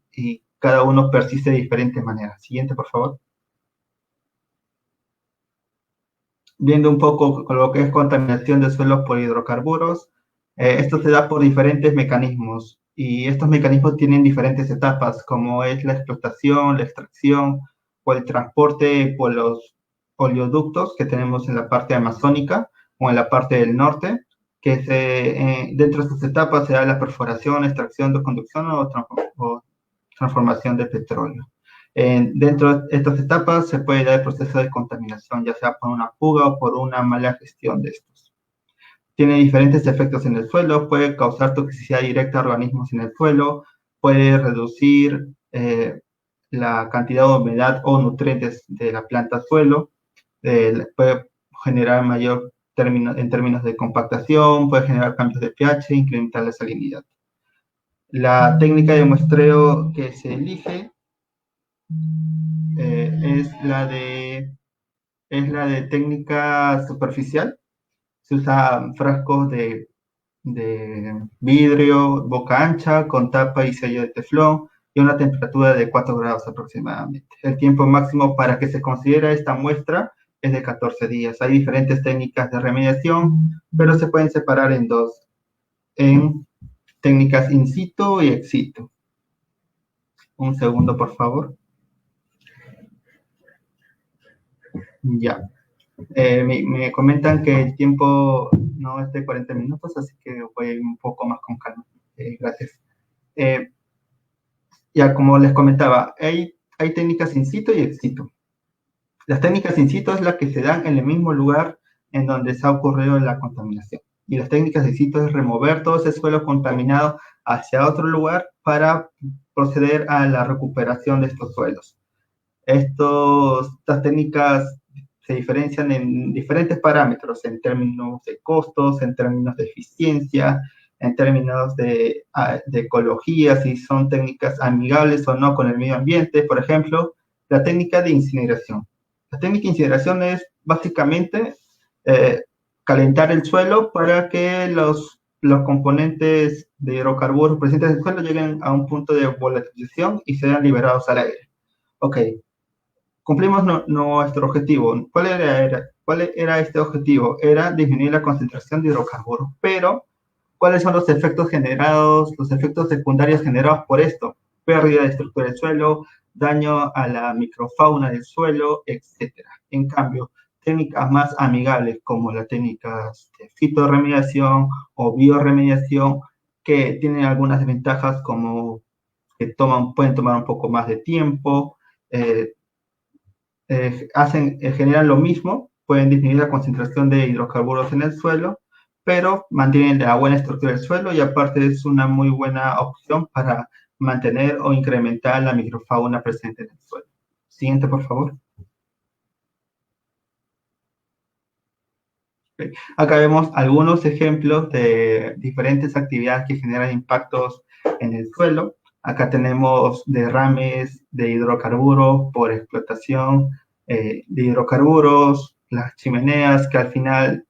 cada uno persiste de diferentes maneras. Siguiente, por favor. Viendo un poco lo que es contaminación de suelos por hidrocarburos, esto se da por diferentes mecanismos, y estos mecanismos tienen diferentes etapas, como es la explotación, la extracción o el transporte por los oleoductos que tenemos en la parte amazónica o en la parte del norte, que dentro de estas etapas se da la perforación, extracción, desconducción o transformación de petróleo. Dentro de estas etapas se puede dar el proceso de contaminación, ya sea por una fuga o por una mala gestión de estos. Tiene diferentes efectos en el suelo, puede causar toxicidad directa a organismos en el suelo, puede reducir la cantidad de humedad o nutrientes de la planta suelo, puede generar mayor en términos de compactación, puede generar cambios de pH, incrementar la salinidad. La técnica de muestreo que se elige es la de técnica superficial. Se usa frascos de vidrio, boca ancha, con tapa y sello de teflón, y una temperatura de 4 grados aproximadamente. El tiempo máximo para que se considere esta muestra es de 14 días. Hay diferentes técnicas de remediación, pero se pueden separar en dos, en técnicas in situ y ex situ. Un segundo, por favor. Ya. Me comentan que el tiempo no es de 40 minutos, así que voy un poco más con calma. Gracias. Ya, como les comentaba, hay técnicas in situ y ex situ. Las técnicas in situ es la que se dan en el mismo lugar en donde se ha ocurrido la contaminación. Y las técnicas in situ es remover todo ese suelo contaminado hacia otro lugar para proceder a la recuperación de estos suelos. Estas técnicas se diferencian en diferentes parámetros, en términos de costos, en términos de eficiencia, en términos de ecología, si son técnicas amigables o no con el medio ambiente. Por ejemplo, la técnica de incineración. La técnica de incineración es básicamente calentar el suelo para que los componentes de hidrocarburos presentes en el suelo lleguen a un punto de volatilización y sean liberados al aire. Ok, cumplimos nuestro objetivo. ¿Cuál era este objetivo? Era disminuir la concentración de hidrocarburos. Pero, ¿cuáles son los efectos generados, los efectos secundarios generados por esto? Pérdida de estructura del suelo, daño a la microfauna del suelo, etc. En cambio, técnicas más amigables como las técnicas de fitorremediación o biorremediación, que tienen algunas ventajas como que pueden tomar un poco más de tiempo, generan lo mismo, pueden disminuir la concentración de hidrocarburos en el suelo, pero mantienen la buena estructura del suelo y aparte es una muy buena opción para mantener o incrementar la microfauna presente en el suelo. Siguiente, por favor. Okay. Acá vemos algunos ejemplos de diferentes actividades que generan impactos en el suelo. Acá tenemos derrames de hidrocarburos por explotación de hidrocarburos, las chimeneas, que al final,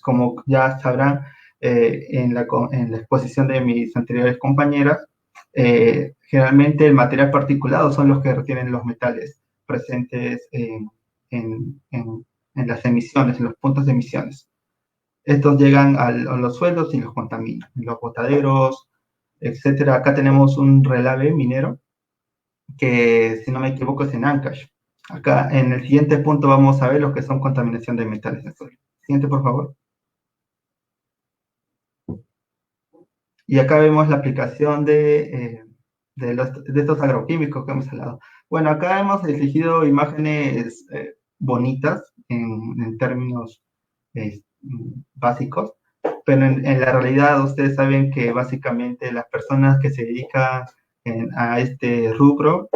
como ya sabrán en la exposición de mis anteriores compañeras, generalmente el material particulado son los que retienen los metales presentes en las emisiones, en los puntos de emisiones. Estos llegan a los suelos y los contaminan, en los botaderos, etcétera. Acá tenemos un relave minero que, si no me equivoco, es en Ancash. Acá en el siguiente punto vamos a ver lo que son contaminación de metales en el suelo. Siguiente, por favor. Y acá vemos la aplicación de estos agroquímicos que hemos hablado. Bueno, acá hemos elegido imágenes bonitas en términos básicos, pero en la realidad ustedes saben que básicamente las personas que se dedican a este rubro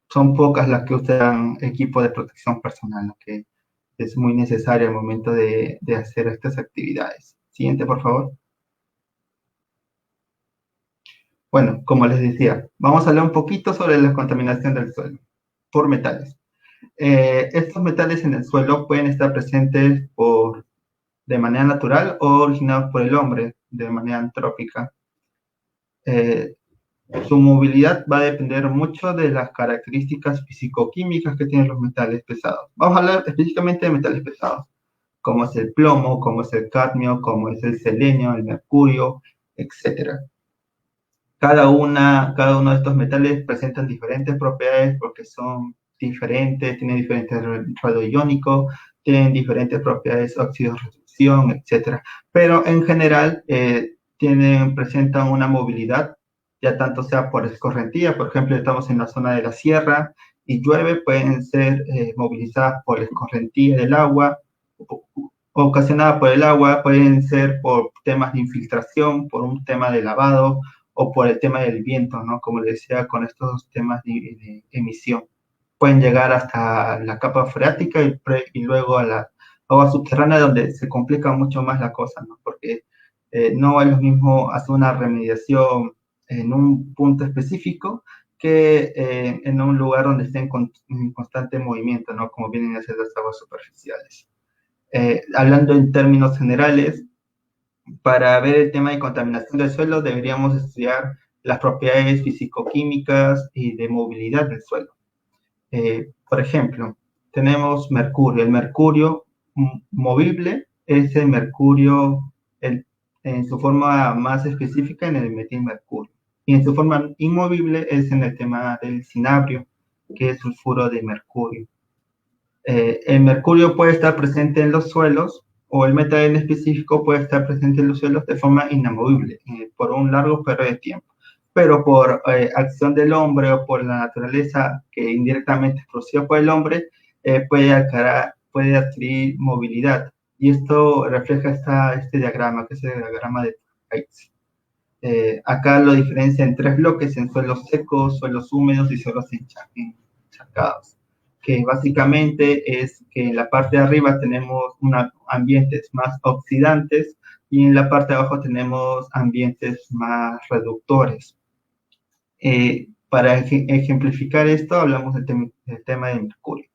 son pocas las que usan equipo de protección personal, lo que es muy necesario al momento de hacer estas actividades. Siguiente, por favor. Bueno, como les decía, vamos a hablar un poquito sobre la contaminación del suelo por metales. Estos metales en el suelo pueden estar presentes de manera natural o originados por el hombre de manera antrópica. Su movilidad va a depender mucho de las características físico-químicas que tienen los metales pesados. Vamos a hablar específicamente de metales pesados, como es el plomo, como es el cadmio, como es el selenio, el mercurio, etc. Cada uno de estos metales presentan diferentes propiedades porque son diferentes, tienen diferentes radioiónicos, tienen diferentes propiedades óxido-reducción, etc. Pero en general presentan una movilidad, ya tanto sea por escorrentía, por ejemplo, estamos en la zona de la sierra y llueve, pueden ser movilizadas por la escorrentía del agua, ocasionada por el agua, pueden ser por temas de infiltración, por un tema de lavado, o por el tema del viento, ¿no? Como les decía, con estos temas de emisión. Pueden llegar hasta la capa freática y luego a la agua subterránea, donde se complica mucho más la cosa, ¿no? Porque no es lo mismo hacer una remediación en un punto específico que que en un lugar donde esté en constante movimiento, ¿no? Como vienen a ser las aguas superficiales. Hablando en términos generales, para ver el tema de contaminación del suelo deberíamos estudiar las propiedades físico-químicas y de movilidad del suelo. Por ejemplo, tenemos mercurio. El mercurio movible es el mercurio en su forma más específica en el metilmercurio. Y en su forma inmovible es en el tema del cinabrio, que es sulfuro de mercurio. El mercurio puede estar presente en los suelos o el metal en específico puede estar presente en los suelos de forma inamovible por un largo periodo de tiempo. Pero por acción del hombre o por la naturaleza que indirectamente es producida por el hombre, puede adquirir movilidad. Y esto refleja este diagrama, que es el diagrama de Hertz. Acá lo diferencia en 3 bloques, en suelos secos, suelos húmedos y suelos encharcados, que básicamente es que en la parte de arriba tenemos ambientes más oxidantes y en la parte de abajo tenemos ambientes más reductores. Para ejemplificar esto, hablamos del tema del mercurio.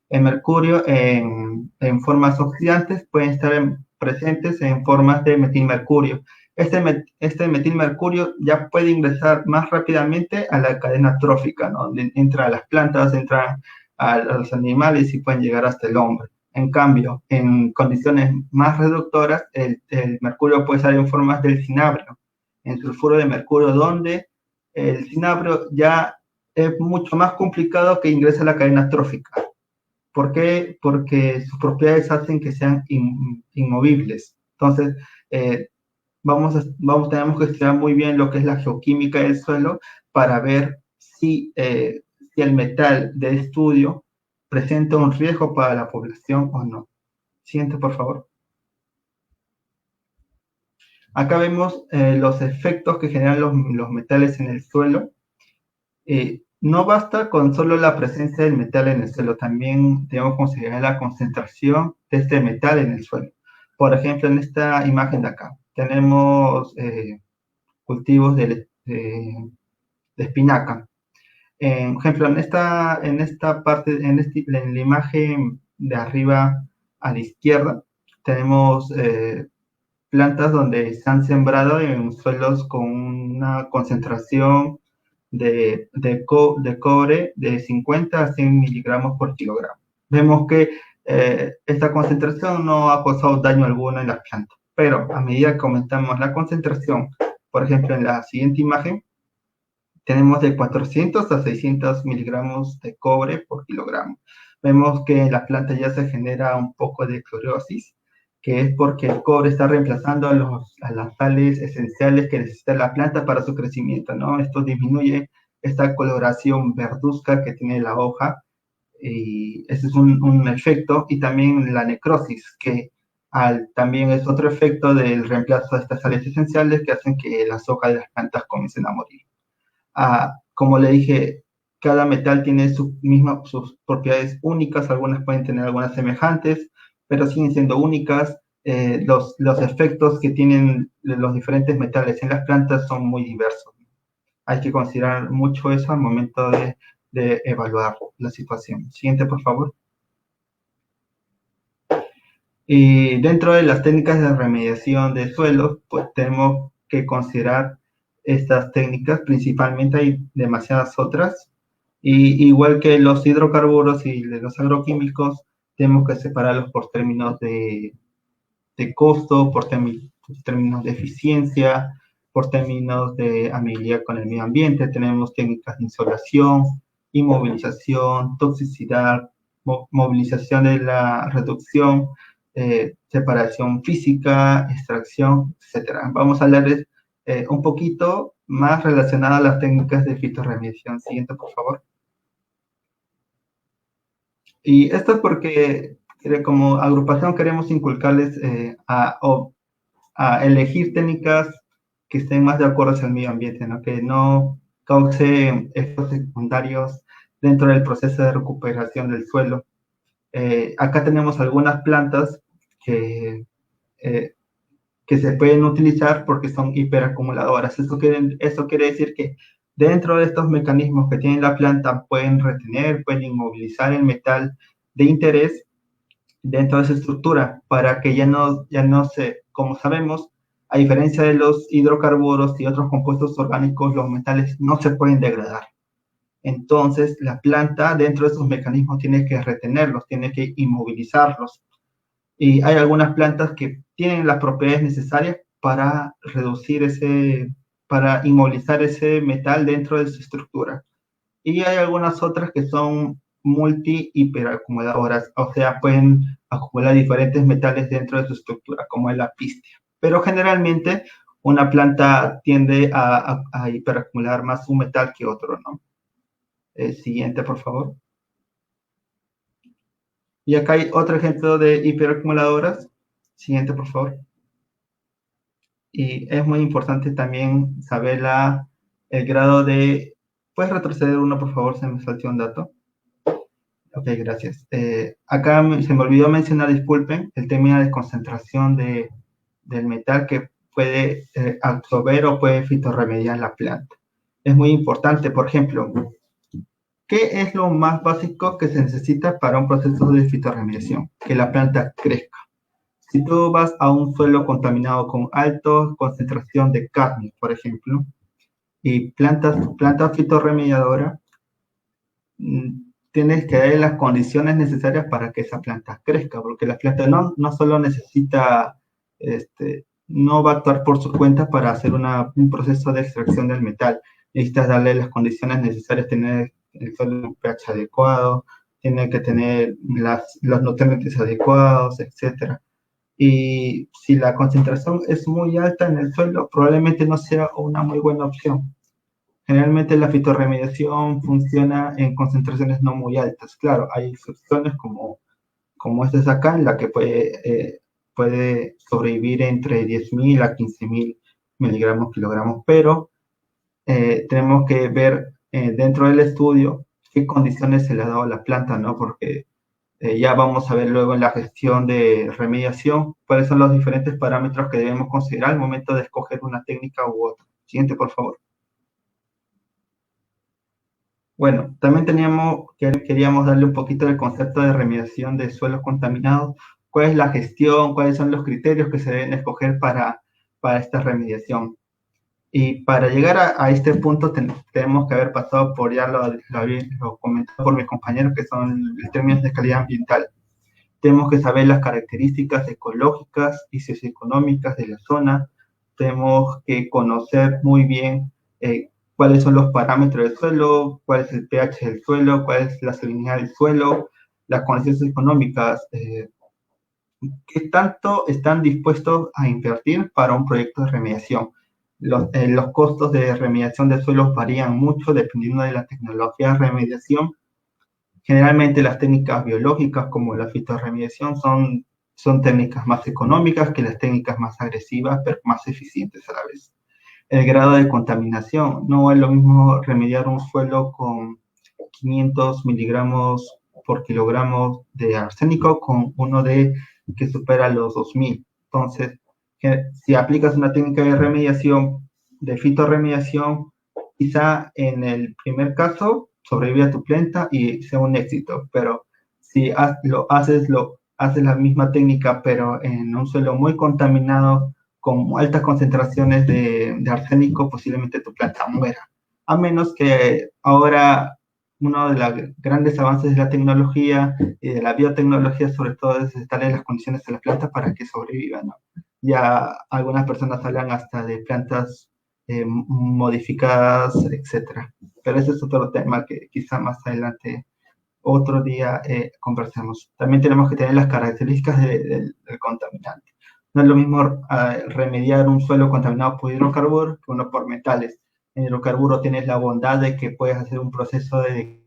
El mercurio en formas oxidantes pueden estar presentes en formas de metilmercurio. Este metilmercurio ya puede ingresar más rápidamente a la cadena trófica, ¿no? Entra a las plantas, entra a los animales y pueden llegar hasta el hombre. En cambio, en condiciones más reductoras, el mercurio puede estar en formas del cinabrio, en sulfuro de mercurio, donde el cinabrio ya es mucho más complicado que ingrese a la cadena trófica. ¿Por qué? Porque sus propiedades hacen que sean inmovibles. Entonces, tenemos que estudiar muy bien lo que es la geoquímica del suelo para ver si el metal de estudio presenta un riesgo para la población o no. Siguiente, por favor. Acá vemos los efectos que generan los metales en el suelo. No basta con solo la presencia del metal en el suelo, también debemos considerar la concentración de este metal en el suelo. Por ejemplo, en esta imagen de acá, tenemos cultivos de espinaca. Por ejemplo, en esta parte, en la imagen de arriba a la izquierda, tenemos plantas donde se han sembrado en suelos con una concentración de cobre de 50 a 100 miligramos por kilogramo. Vemos que esta concentración no ha causado daño alguno en las plantas, pero a medida que aumentamos la concentración, por ejemplo, en la siguiente imagen, tenemos de 400 a 600 miligramos de cobre por kilogramo. Vemos que en la planta ya se genera un poco de clorosis, que es porque el cobre está reemplazando a las sales esenciales que necesita la planta para su crecimiento, ¿no? Esto disminuye esta coloración verduzca que tiene la hoja, y ese es un efecto, y también la necrosis, que también es otro efecto del reemplazo de estas sales esenciales que hacen que las hojas de las plantas comiencen a morir. Como le dije, cada metal tiene sus propiedades únicas, algunas pueden tener algunas semejantes, pero siguen siendo únicas. Los efectos que tienen los diferentes metales en las plantas son muy diversos. Hay que considerar mucho eso al momento de evaluar la situación. Siguiente, por favor. Y dentro de las técnicas de remediación de suelos, pues tenemos que considerar estas técnicas, principalmente hay demasiadas otras, y igual que los hidrocarburos y los agroquímicos, tenemos que separarlos por términos de costo, por términos de eficiencia, por términos de amabilidad con el medio ambiente. Tenemos técnicas de insolación, inmovilización, toxicidad, movilización de la reducción, separación física, extracción, etc. Vamos a hablar un poquito más relacionado a las técnicas de fitorremediación. Siguiente, por favor. Y esto es porque como agrupación queremos inculcarles a elegir técnicas que estén más de acuerdo al medio ambiente, ¿no? Que no cause efectos secundarios dentro del proceso de recuperación del suelo. Acá tenemos algunas plantas que se pueden utilizar porque son hiperacumuladoras. Eso quiere decir que Dentro de estos mecanismos que tiene la planta pueden retener, pueden inmovilizar el metal de interés dentro de esa estructura para que ya no se, como sabemos, a diferencia de los hidrocarburos y otros compuestos orgánicos, los metales no se pueden degradar. Entonces, la planta dentro de esos mecanismos tiene que retenerlos, tiene que inmovilizarlos. Y hay algunas plantas que tienen las propiedades necesarias para reducir para inmovilizar ese metal dentro de su estructura. Y hay algunas otras que son multi-hiperacumuladoras, o sea, pueden acumular diferentes metales dentro de su estructura, como es la pistia. Pero generalmente una planta tiende a hiperacumular más un metal que otro, ¿no? Siguiente, por favor. Y acá hay otro ejemplo de hiperacumuladoras. Siguiente, por favor. Y es muy importante también saber el grado de... ¿Puedes retroceder uno, por favor? Se me saltó un dato. Ok, gracias. Acá se me olvidó mencionar, disculpen, el término de concentración del metal que puede absorber o puede fitorremediar la planta. Es muy importante, por ejemplo, ¿qué es lo más básico que se necesita para un proceso de fitorremediación? Que la planta crezca. Si tú vas a un suelo contaminado con alta concentración de cadmio, por ejemplo, y planta fitorremediadora, tienes que darle las condiciones necesarias para que esa planta crezca, porque la planta no solo necesita, no va a actuar por su cuenta para hacer un proceso de extracción del metal. Necesitas darle las condiciones necesarias, tener el suelo un pH adecuado, tiene que tener los nutrientes adecuados, etcétera. Y si la concentración es muy alta en el suelo, probablemente no sea una muy buena opción. Generalmente la fitorremediación funciona en concentraciones no muy altas. Claro, hay excepciones como esta es acá, en la que puede sobrevivir entre 10.000 a 15.000 miligramos kilogramos, pero tenemos que ver dentro del estudio qué condiciones se le ha dado a la planta, ¿no? Porque ya vamos a ver luego en la gestión de remediación cuáles son los diferentes parámetros que debemos considerar al momento de escoger una técnica u otra. Siguiente, por favor. Bueno, también queríamos darle un poquito del concepto de remediación de suelos contaminados. ¿Cuál es la gestión? ¿Cuáles son los criterios que se deben escoger para esta remediación? Y para llegar a este punto tenemos que haber pasado por, ya lo comentado por mis compañeros, que son los términos de calidad ambiental. Tenemos que saber las características ecológicas y socioeconómicas de la zona. Tenemos que conocer muy bien cuáles son los parámetros del suelo, cuál es el pH del suelo, cuál es la salinidad del suelo, las condiciones económicas, qué tanto están dispuestos a invertir para un proyecto de remediación. Los costos de remediación de suelos varían mucho dependiendo de la tecnología de remediación. Generalmente las técnicas biológicas como la fitorremediación son técnicas más económicas que las técnicas más agresivas, pero más eficientes a la vez. El grado de contaminación. No es lo mismo remediar un suelo con 500 miligramos por kilogramo de arsénico con uno que supera los 2000. Entonces, si aplicas una técnica de remediación, de fitorremediación, quizá en el primer caso sobrevive a tu planta y sea un éxito, pero si haces la misma técnica, pero en un suelo muy contaminado, con altas concentraciones de arsénico, posiblemente tu planta muera. A menos que ahora uno de los grandes avances de la tecnología y de la biotecnología, sobre todo, es darle las condiciones a las plantas para que sobrevivan, ¿no? Ya algunas personas hablan hasta de plantas modificadas, etcétera. Pero ese es otro tema que quizá más adelante, otro día, conversemos. También tenemos que tener las características del contaminante. No es lo mismo remediar un suelo contaminado por hidrocarburos que uno por metales. En hidrocarburo tienes la bondad de que puedes hacer un proceso de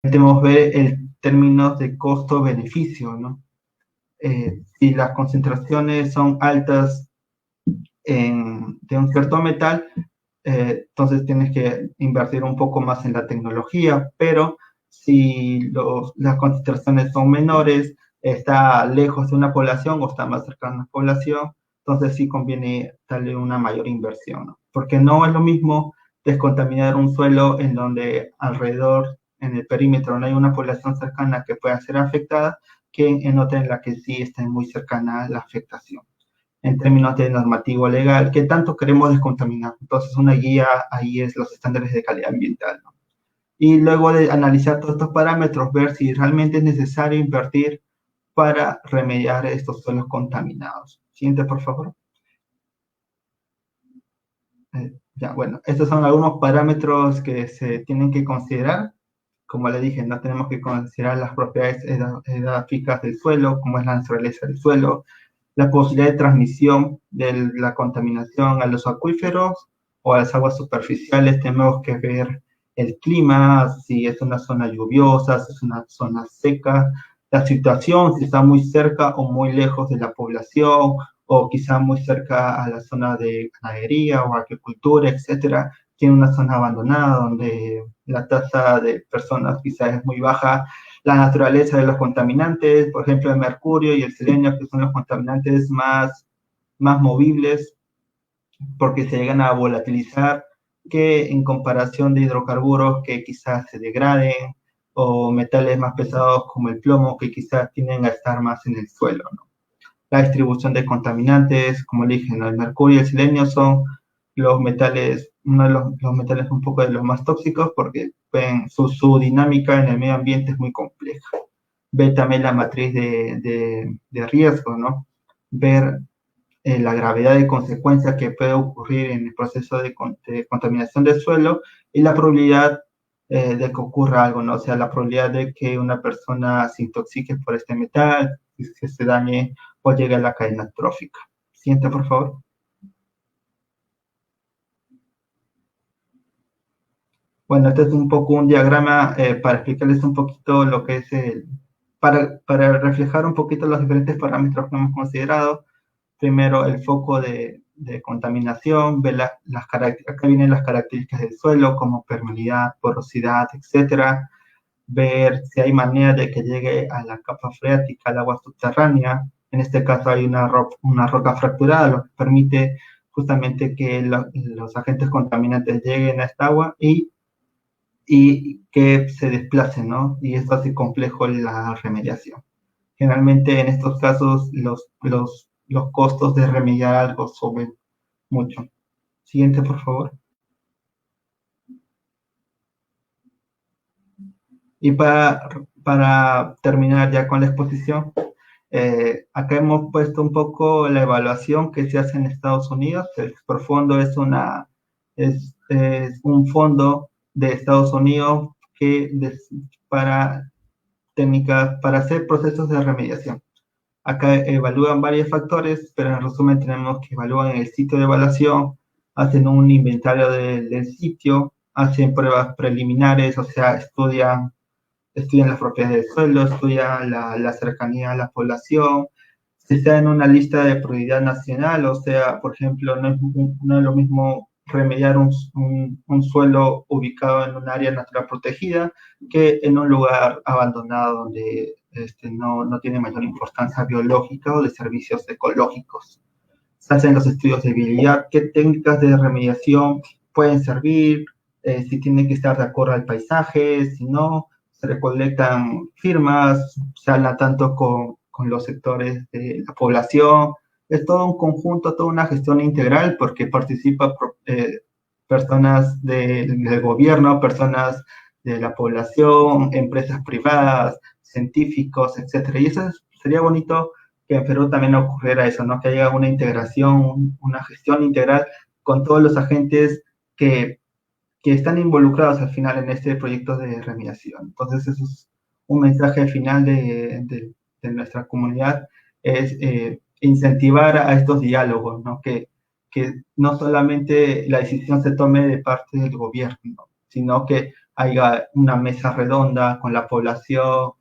debemos ver el términos de costo-beneficio, ¿no? Si las concentraciones son altas de un cierto metal, entonces tienes que invertir un poco más en la tecnología, pero si las concentraciones son menores, está lejos de una población o está más cerca de una población, entonces sí conviene darle una mayor inversión, ¿no? Porque no es lo mismo descontaminar un suelo en donde alrededor, en el perímetro, no hay una población cercana que pueda ser afectada, que en otra en la que sí está muy cercana la afectación. En términos de normativo legal, ¿qué tanto queremos descontaminar? Entonces, una guía ahí es los estándares de calidad ambiental, ¿no? Y luego de analizar todos estos parámetros, ver si realmente es necesario invertir para remediar estos suelos contaminados. Siguiente, por favor. Ya, bueno, estos son algunos parámetros que se tienen que considerar. Como le dije, no tenemos que considerar las propiedades edafísicas del suelo, como es la naturaleza del suelo, la posibilidad de transmisión de la contaminación a los acuíferos o a las aguas superficiales. Tenemos que ver el clima, si es una zona lluviosa, si es una zona seca, la situación, si está muy cerca o muy lejos de la población, o quizá muy cerca a la zona de ganadería o agricultura, etcétera. Tiene una zona abandonada donde la tasa de personas quizás es muy baja, la naturaleza de los contaminantes, por ejemplo, el mercurio y el selenio, que son los contaminantes más movibles, porque se llegan a volatilizar, que en comparación de hidrocarburos que quizás se degraden, o metales más pesados como el plomo, que quizás tienden a estar más en el suelo, ¿no? La distribución de contaminantes, como le dije, ¿no? El mercurio y el selenio son los metales, uno de los metales un poco de los más tóxicos porque su dinámica en el medio ambiente es muy compleja. Ver también la matriz de riesgo, ¿no? Ver la gravedad de consecuencias que puede ocurrir en el proceso de contaminación del suelo y la probabilidad de que ocurra algo, ¿no? O sea, la probabilidad de que una persona se intoxique por este metal, que se dañe o llegue a la cadena trófica. Siguiente, por favor. Bueno, este es un poco un diagrama para explicarles un poquito lo que es para reflejar un poquito los diferentes parámetros que hemos considerado. Primero, el foco de contaminación, ver acá vienen las características del suelo, como permeabilidad, porosidad, etcétera. Ver si hay manera de que llegue a la capa freática, al agua subterránea. En este caso hay una roca fracturada, lo que permite justamente que los agentes contaminantes lleguen a esta agua y que se desplacen, ¿no? Y esto hace complejo la remediación. Generalmente en estos casos los costos de remediar algo suben mucho. Siguiente, por favor. Y para terminar ya con la exposición, acá hemos puesto un poco la evaluación que se hace en Estados Unidos. El Profondo es un fondo de Estados Unidos para técnicas, para hacer procesos de remediación. Acá evalúan varios factores, pero en resumen tenemos que evaluar el sitio de evaluación, hacen un inventario del sitio, hacen pruebas preliminares, o sea, estudian las propiedades del suelo, estudian la cercanía a la población, si está en una lista de prioridad nacional, o sea, por ejemplo, no es lo mismo remediar un suelo ubicado en un área natural protegida que en un lugar abandonado donde no tiene mayor importancia biológica o de servicios ecológicos. Se hacen los estudios de viabilidad, qué técnicas de remediación pueden servir, si tienen que estar de acuerdo al paisaje, si no, se recolectan firmas, se habla tanto con los sectores de la población, es todo un conjunto, toda una gestión integral porque participan personas del gobierno, personas de la población, empresas privadas, científicos, etcétera. Y eso sería bonito que en Perú también ocurriera eso, ¿no? Que haya una integración, una gestión integral con todos los agentes que están involucrados al final en este proyecto de remediación. Entonces, eso es un mensaje final de nuestra comunidad, es incentivar a estos diálogos, ¿no? Que no solamente la decisión se tome de parte del gobierno, sino que haya una mesa redonda con la población,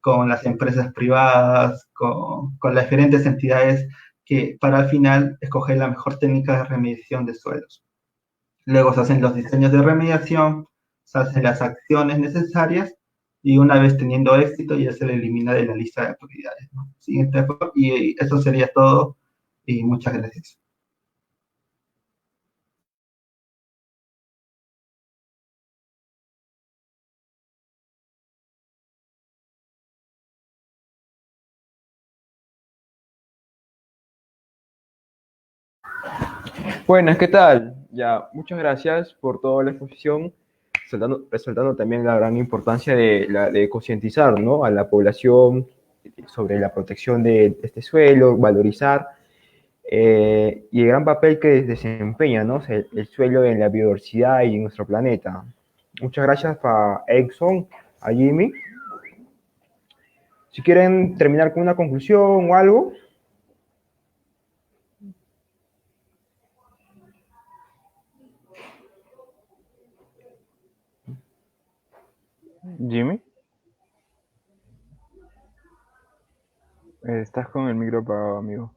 con las empresas privadas, con las diferentes entidades que para al final escoger la mejor técnica de remediación de suelos. Luego se hacen los diseños de remediación, se hacen las acciones necesarias y una vez teniendo éxito ya se le elimina de la lista de prioridades, ¿no? Siguiente, y eso sería todo y muchas gracias. Buenas, ¿qué tal? Ya, muchas gracias por toda la exposición, resaltando también la gran importancia de concientizar, ¿no?, a la población sobre la protección de este suelo, valorizar y el gran papel que desempeña, ¿no?, el suelo en la biodiversidad y en nuestro planeta. Muchas gracias a Exxon, a Jimmy. Si quieren terminar con una conclusión o algo. Jimmy, estás con el micro apagado, amigo.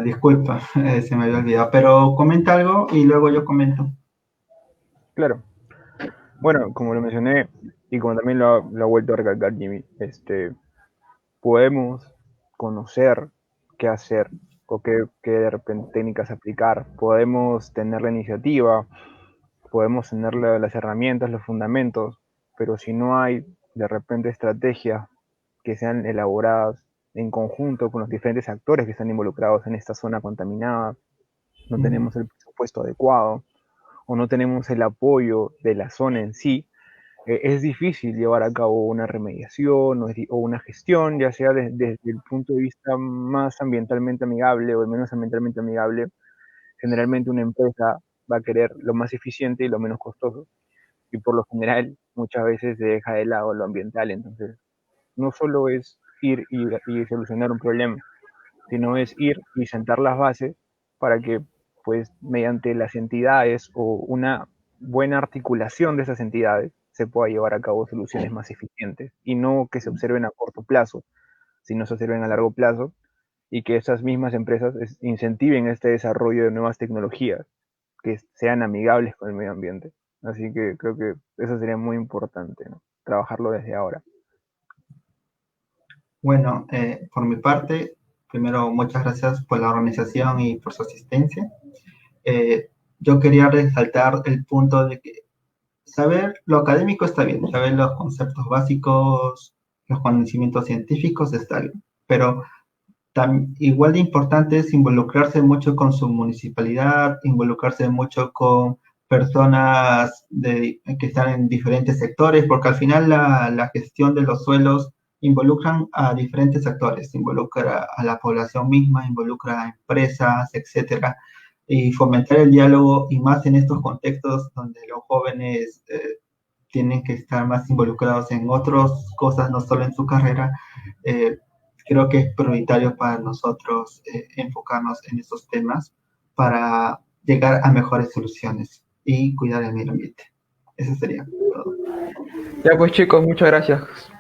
Disculpa, se me había olvidado, pero comenta algo y luego yo comento. Claro. Bueno, como lo mencioné y como también lo ha vuelto a recalcar Jimmy, podemos conocer qué hacer o qué de repente técnicas aplicar, podemos tener la iniciativa, podemos tener las herramientas, los fundamentos, pero si no hay de repente estrategias que sean elaboradas en conjunto con los diferentes actores que están involucrados en esta zona contaminada, no tenemos el presupuesto adecuado o no tenemos el apoyo de la zona en sí, es difícil llevar a cabo una remediación o una gestión, ya sea desde el punto de vista más ambientalmente amigable o el menos ambientalmente amigable. Generalmente una empresa va a querer lo más eficiente y lo menos costoso, y por lo general muchas veces se deja de lado lo ambiental. Entonces no solo es ir y solucionar un problema, sino es ir y sentar las bases para que, pues, mediante las entidades o una buena articulación de esas entidades, se pueda llevar a cabo soluciones más eficientes y no que se observen a corto plazo, sino se observen a largo plazo, y que esas mismas empresas incentiven este desarrollo de nuevas tecnologías que sean amigables con el medio ambiente. Así que creo que eso sería muy importante, ¿no? Trabajarlo desde ahora. Bueno, por mi parte, primero muchas gracias por la organización y por su asistencia. Yo quería resaltar el punto de que saber lo académico está bien, saber los conceptos básicos, los conocimientos científicos está bien, pero igual de importante es involucrarse mucho con su municipalidad, involucrarse mucho con personas que están en diferentes sectores, porque al final la gestión de los suelos involucran a diferentes actores, involucra a la población misma, involucra a empresas, etcétera, y fomentar el diálogo, y más en estos contextos donde los jóvenes tienen que estar más involucrados en otras cosas, no solo en su carrera. Creo que es prioritario para nosotros enfocarnos en esos temas para llegar a mejores soluciones y cuidar el medio ambiente. Eso sería todo. Ya pues chicos, muchas gracias.